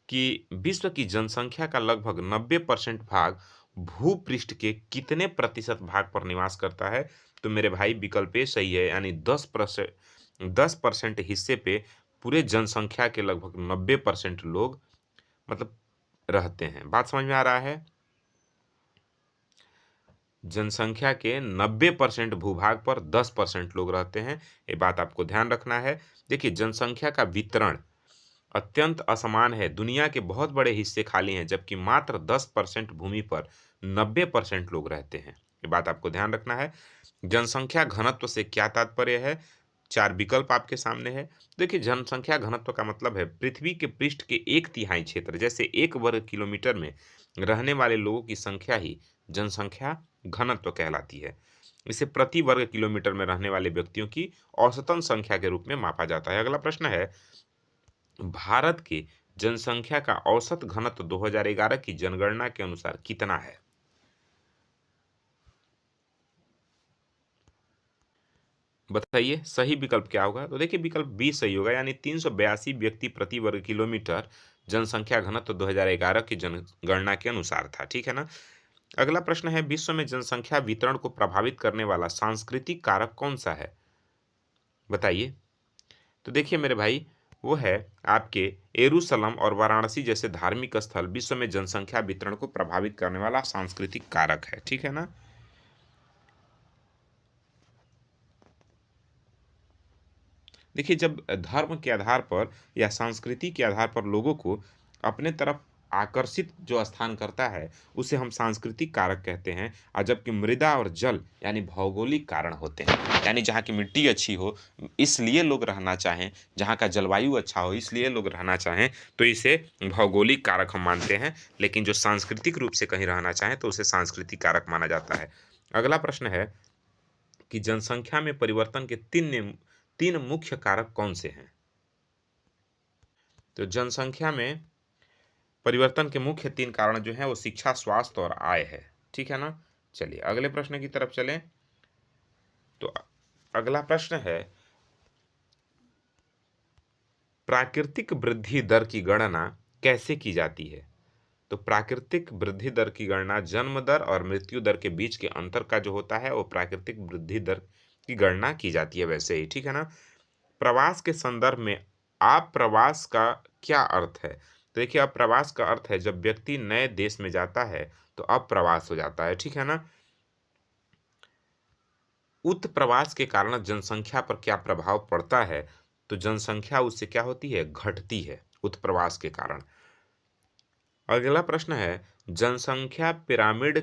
Speaker 1: कि विश्व की जनसंख्या का लगभग 90% भाग भूपृष्ठ के कितने प्रतिशत भाग पर निवास करता है? तो मेरे भाई विकल्प ए सही है, यानी 10% हिस्से पे पूरे जनसंख्या के लगभग 90% लोग मतलब रहते हैं। बात समझ में आ रहा है? जनसंख्या के 90% भूभाग पर 10% लोग रहते हैं। ये बात आपको ध्यान रखना है। देखिए, जनसंख्या का वितरण अत्यंत असमान है। दुनिया के बहुत बड़े हिस्से खाली हैं, जबकि मात्र 10% भूमि पर 90% लोग रहते हैं। ये बात आपको ध्यान रखना है। जनसंख्या घनत्व से क्या तात्पर्य है? 4 विकल्प आपके सामने है। देखिए, जनसंख्या घनत्व का मतलब है पृथ्वी के पृष्ठ के 1/3 क्षेत्र, जैसे 1 वर्ग किलोमीटर में रहने वाले लोगों की संख्या ही जनसंख्या घनत्व कहलाती है। इसे प्रति वर्ग किलोमीटर में रहने वाले व्यक्तियों की औसतन संख्या के रूप में मापा जाता है। अगला प्रश्न है, भारत के जनसंख्या का औसत घनत्व 2011 की जनगणना के अनुसार कितना है? बताइए, सही विकल्प क्या होगा? तो देखिए, विकल्प बी सही होगा, यानी 382 व्यक्ति प्रति वर्ग किलोमीटर जनसंख्या घनत्व 2011 की जनगणना के अनुसार था। ठीक है ना? अगला प्रश्न है, विश्व में जनसंख्या वितरण को प्रभावित करने वाला सांस्कृतिक कारक कौन सा है? बताइए। तो देखिए मेरे भाई, वो है आपके यरूशलेम और वाराणसी जैसे धार्मिक स्थल विश्व में जनसंख्या वितरण को प्रभावित करने वाला सांस्कृतिक कारक है। ठीक है ना? देखिए, जब धर्म के आधार पर या संस्कृति के आधार पर लोगों को अपने तरफ आकर्षित जो स्थान करता है, उसे हम सांस्कृतिक कारक कहते हैं। और जबकि मृदा और जल यानी भौगोलिक कारण होते हैं, यानी जहाँ की मिट्टी अच्छी हो इसलिए लोग रहना चाहें, जहाँ का जलवायु अच्छा हो इसलिए लोग रहना चाहें, तो इसे भौगोलिक कारक हम मानते हैं। लेकिन जो सांस्कृतिक रूप से कहीं रहना चाहें तो उसे सांस्कृतिक कारक माना जाता है। अगला प्रश्न है कि जनसंख्या में परिवर्तन के तीन मुख्य कारक कौन से हैं? तो जनसंख्या में परिवर्तन के मुख्य 3 कारण जो हैं वो शिक्षा, स्वास्थ्य और आय है। ठीक है ना? चलिए अगले प्रश्न की तरफ चलें। तो अगला प्रश्न है, प्राकृतिक वृद्धि दर की गणना कैसे की जाती है? तो प्राकृतिक वृद्धि दर की गणना जन्म दर और मृत्यु दर के बीच के अंतर का जो होता है वो प्राकृतिक वृद्धि दर की गणना की जाती है वैसे ही। ठीक है ना? प्रवास के संदर्भ में आप्रवास का क्या अर्थ है? तो देखिए, अप्रवास का अर्थ है जब व्यक्ति नए देश में जाता है तो अप्रवास हो जाता है। ठीक है ना? उत्प्रवास के कारण जनसंख्या पर क्या प्रभाव पड़ता है? तो जनसंख्या उससे क्या होती है? घटती है उत्प्रवास के कारण। अगला प्रश्न है, जनसंख्या पिरामिड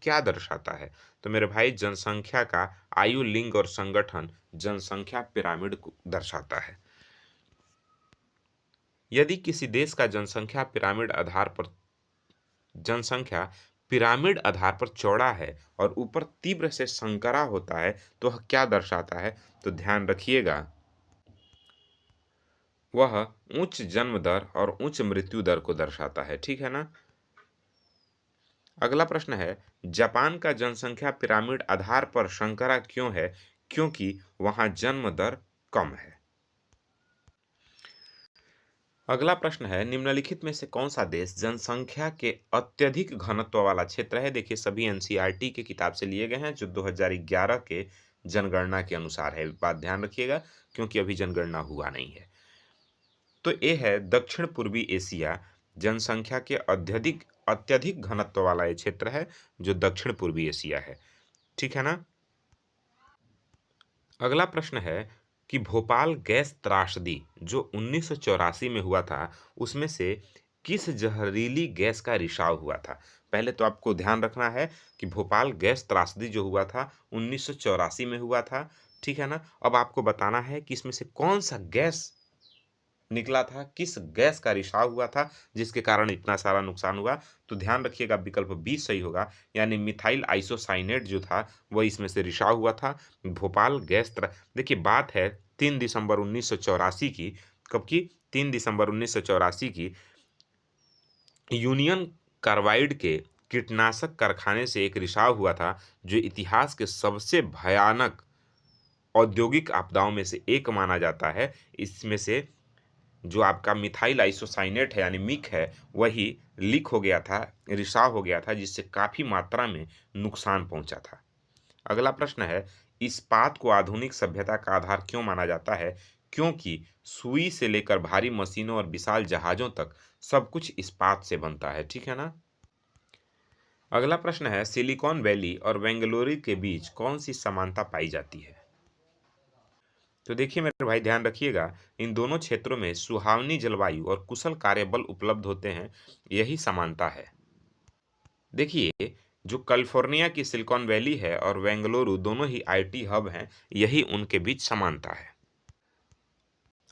Speaker 1: क्या दर्शाता है? तो मेरे भाई, जनसंख्या का आयु, लिंग और संगठन जनसंख्या पिरामिड को दर्शाता है। यदि किसी देश का जनसंख्या पिरामिड आधार पर चौड़ा है और ऊपर तीव्र से संकरा होता है तो वह क्या दर्शाता है? तो ध्यान रखिएगा, वह उच्च जन्म दर और उच्च मृत्यु दर को दर्शाता है। ठीक है ना? अगला प्रश्न है, जापान का जनसंख्या पिरामिड आधार पर संकरा क्यों है? क्योंकि वहां जन्म दर कम है। अगला प्रश्न है, निम्नलिखित में से कौन सा देश जनसंख्या के अत्यधिक घनत्व वाला क्षेत्र है? देखिए, सभी एनसीईआरटी के किताब से लिए गए हैं जो 2011 के जनगणना के अनुसार है। बात ध्यान रखिएगा क्योंकि अभी जनगणना हुआ नहीं है। तो ये है दक्षिण पूर्वी एशिया, जनसंख्या के अत्यधिक अत्यधिक घनत्व वाला ये क्षेत्र है जो दक्षिण पूर्वी एशिया है। ठीक है ना। अगला प्रश्न है कि भोपाल गैस त्रासदी जो 1984 में हुआ था, उसमें से किस जहरीली गैस का रिसाव हुआ था? पहले तो आपको ध्यान रखना है कि भोपाल गैस त्रासदी जो हुआ था 1984 में हुआ था। ठीक है ना। अब आपको बताना है कि इसमें से कौन सा गैस निकला था, किस गैस का रिसाव हुआ था जिसके कारण इतना सारा नुकसान हुआ। तो ध्यान रखिएगा विकल्प बी सही होगा, यानी मिथाइल आइसोसाइनेट जो था वह इसमें से रिसाव हुआ था। भोपाल गैस देखिए बात है 3 दिसंबर 1984 की। कब की? 3 दिसंबर 1984 की। यूनियन कार्बाइड के कीटनाशक कारखाने से एक रिसाव हुआ था जो इतिहास के सबसे भयानक औद्योगिक आपदाओं में से एक माना जाता है। इसमें से जो आपका मिथाइल आइसोसाइनेट है यानी मिक है, वही लीक हो गया था, रिसाव हो गया था, जिससे काफ़ी मात्रा में नुकसान पहुंचा था। अगला प्रश्न है, इस्पात को आधुनिक सभ्यता का आधार क्यों माना जाता है? क्योंकि सुई से लेकर भारी मशीनों और विशाल जहाज़ों तक सब कुछ इस्पात से बनता है। ठीक है ना। अगला प्रश्न है, सिलिकॉन वैली और बेंगलुरु के बीच कौन सी समानता पाई जाती है? तो देखिए मेरे भाई ध्यान रखिएगा, इन दोनों क्षेत्रों में सुहावनी जलवायु और कुशल कार्यबल उपलब्ध होते हैं, यही समानता है। देखिए, जो कैलिफोर्निया की सिलिकॉन वैली है और बेंगलुरु दोनों ही आईटी हब हैं, यही उनके बीच समानता है।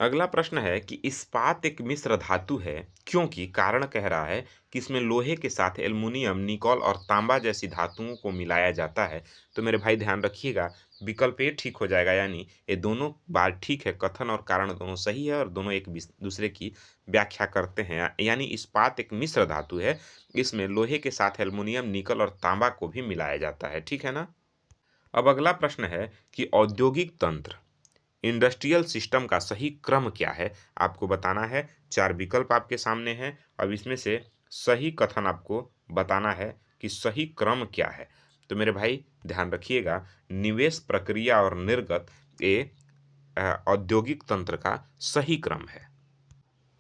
Speaker 1: अगला प्रश्न है कि इस्पात एक मिश्र धातु है, क्योंकि कारण कह रहा है कि इसमें लोहे के साथ एल्युमिनियम, निकल और तांबा जैसी धातुओं को मिलाया जाता है। तो मेरे भाई ध्यान रखिएगा, विकल्प ए ठीक हो जाएगा, यानी ये दोनों बात ठीक है, कथन और कारण दोनों सही है और दोनों एक दूसरे की व्याख्या करते हैं। यानी इस्पात एक मिश्र धातु है, इसमें लोहे के साथ एल्युमिनियम, निकल और तांबा को भी मिलाया जाता है। ठीक है ना। अब अगला प्रश्न है कि औद्योगिक तंत्र, इंडस्ट्रियल सिस्टम का सही क्रम क्या है? आपको बताना है। 4 विकल्प आपके सामने हैं। अब इसमें से सही कथन आपको बताना है कि सही क्रम क्या है। तो मेरे भाई ध्यान रखिएगा, निवेश, प्रक्रिया और निर्गत ये औद्योगिक तंत्र का सही क्रम है।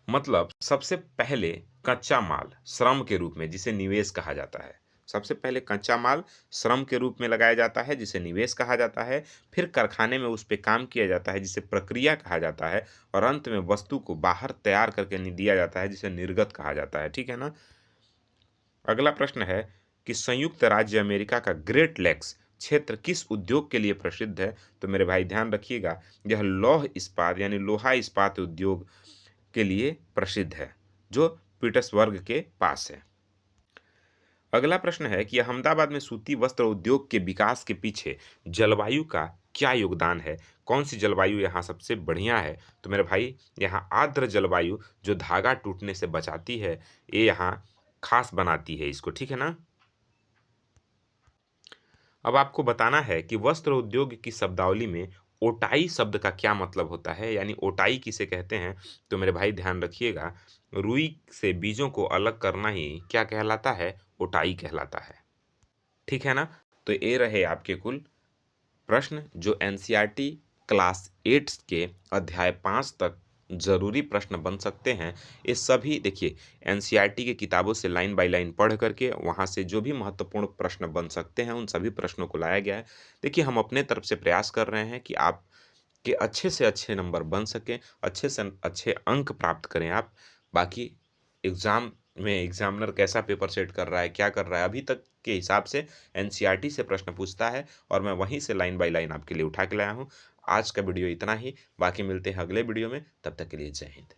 Speaker 1: मतलब सबसे पहले कच्चा माल श्रम के रूप में, जिसे निवेश कहा जाता है। सबसे पहले कच्चा माल श्रम के रूप में लगाया जाता है, जिसे निवेश कहा जाता है। फिर कारखाने में उस पे काम किया जाता है, जिसे प्रक्रिया कहा जाता है। और अंत में वस्तु को बाहर तैयार करके दिया जाता है, जिसे निर्गत कहा जाता है। ठीक है ना। अगला प्रश्न है कि संयुक्त राज्य अमेरिका का ग्रेट लेक्स क्षेत्र किस उद्योग के लिए प्रसिद्ध है? तो मेरे भाई ध्यान रखिएगा, यह लौह इस्पात यानी लोहा इस्पात उद्योग के लिए प्रसिद्ध है, जो पीटर्सबर्ग के पास है। अगला प्रश्न है कि अहमदाबाद में सूती वस्त्र उद्योग के विकास के पीछे जलवायु का क्या योगदान है? कौन सी जलवायु यहाँ सबसे बढ़िया है? तो मेरे भाई, यहाँ आर्द्र जलवायु जो धागा टूटने से बचाती है, ये यहाँ खास बनाती है इसको। ठीक है ना। अब आपको बताना है कि वस्त्र उद्योग की शब्दावली में ओटाई शब्द का क्या मतलब होता है, यानी ओटाई किसे कहते हैं? तो मेरे भाई ध्यान रखिएगा, रुई से बीजों को अलग करना ही क्या कहलाता है? ओटाई कहलाता है। ठीक है ना। तो ये रहे आपके कुल प्रश्न जो एनसीईआरटी क्लास 8 के अध्याय 5 तक जरूरी प्रश्न बन सकते हैं। ये सभी देखिए एनसीईआरटी की किताबों से लाइन बाय लाइन पढ़ करके वहाँ से जो भी महत्वपूर्ण प्रश्न बन सकते हैं, उन सभी प्रश्नों को लाया गया है। देखिए हम अपने तरफ से प्रयास कर रहे हैं कि आप के अच्छे से अच्छे नंबर बन सकें, अच्छे से अच्छे अंक प्राप्त करें आप। बाकी एग्ज़ाम में एग्ज़ामिनर कैसा पेपर सेट कर रहा है, क्या कर रहा है, अभी तक के हिसाब से एनसीईआरटी से प्रश्न पूछता है और मैं वहीं से लाइन बाय लाइन आपके लिए उठा के लाया हूँ। आज का वीडियो इतना ही, बाकी मिलते हैं अगले वीडियो में, तब तक के लिए जय हिंद।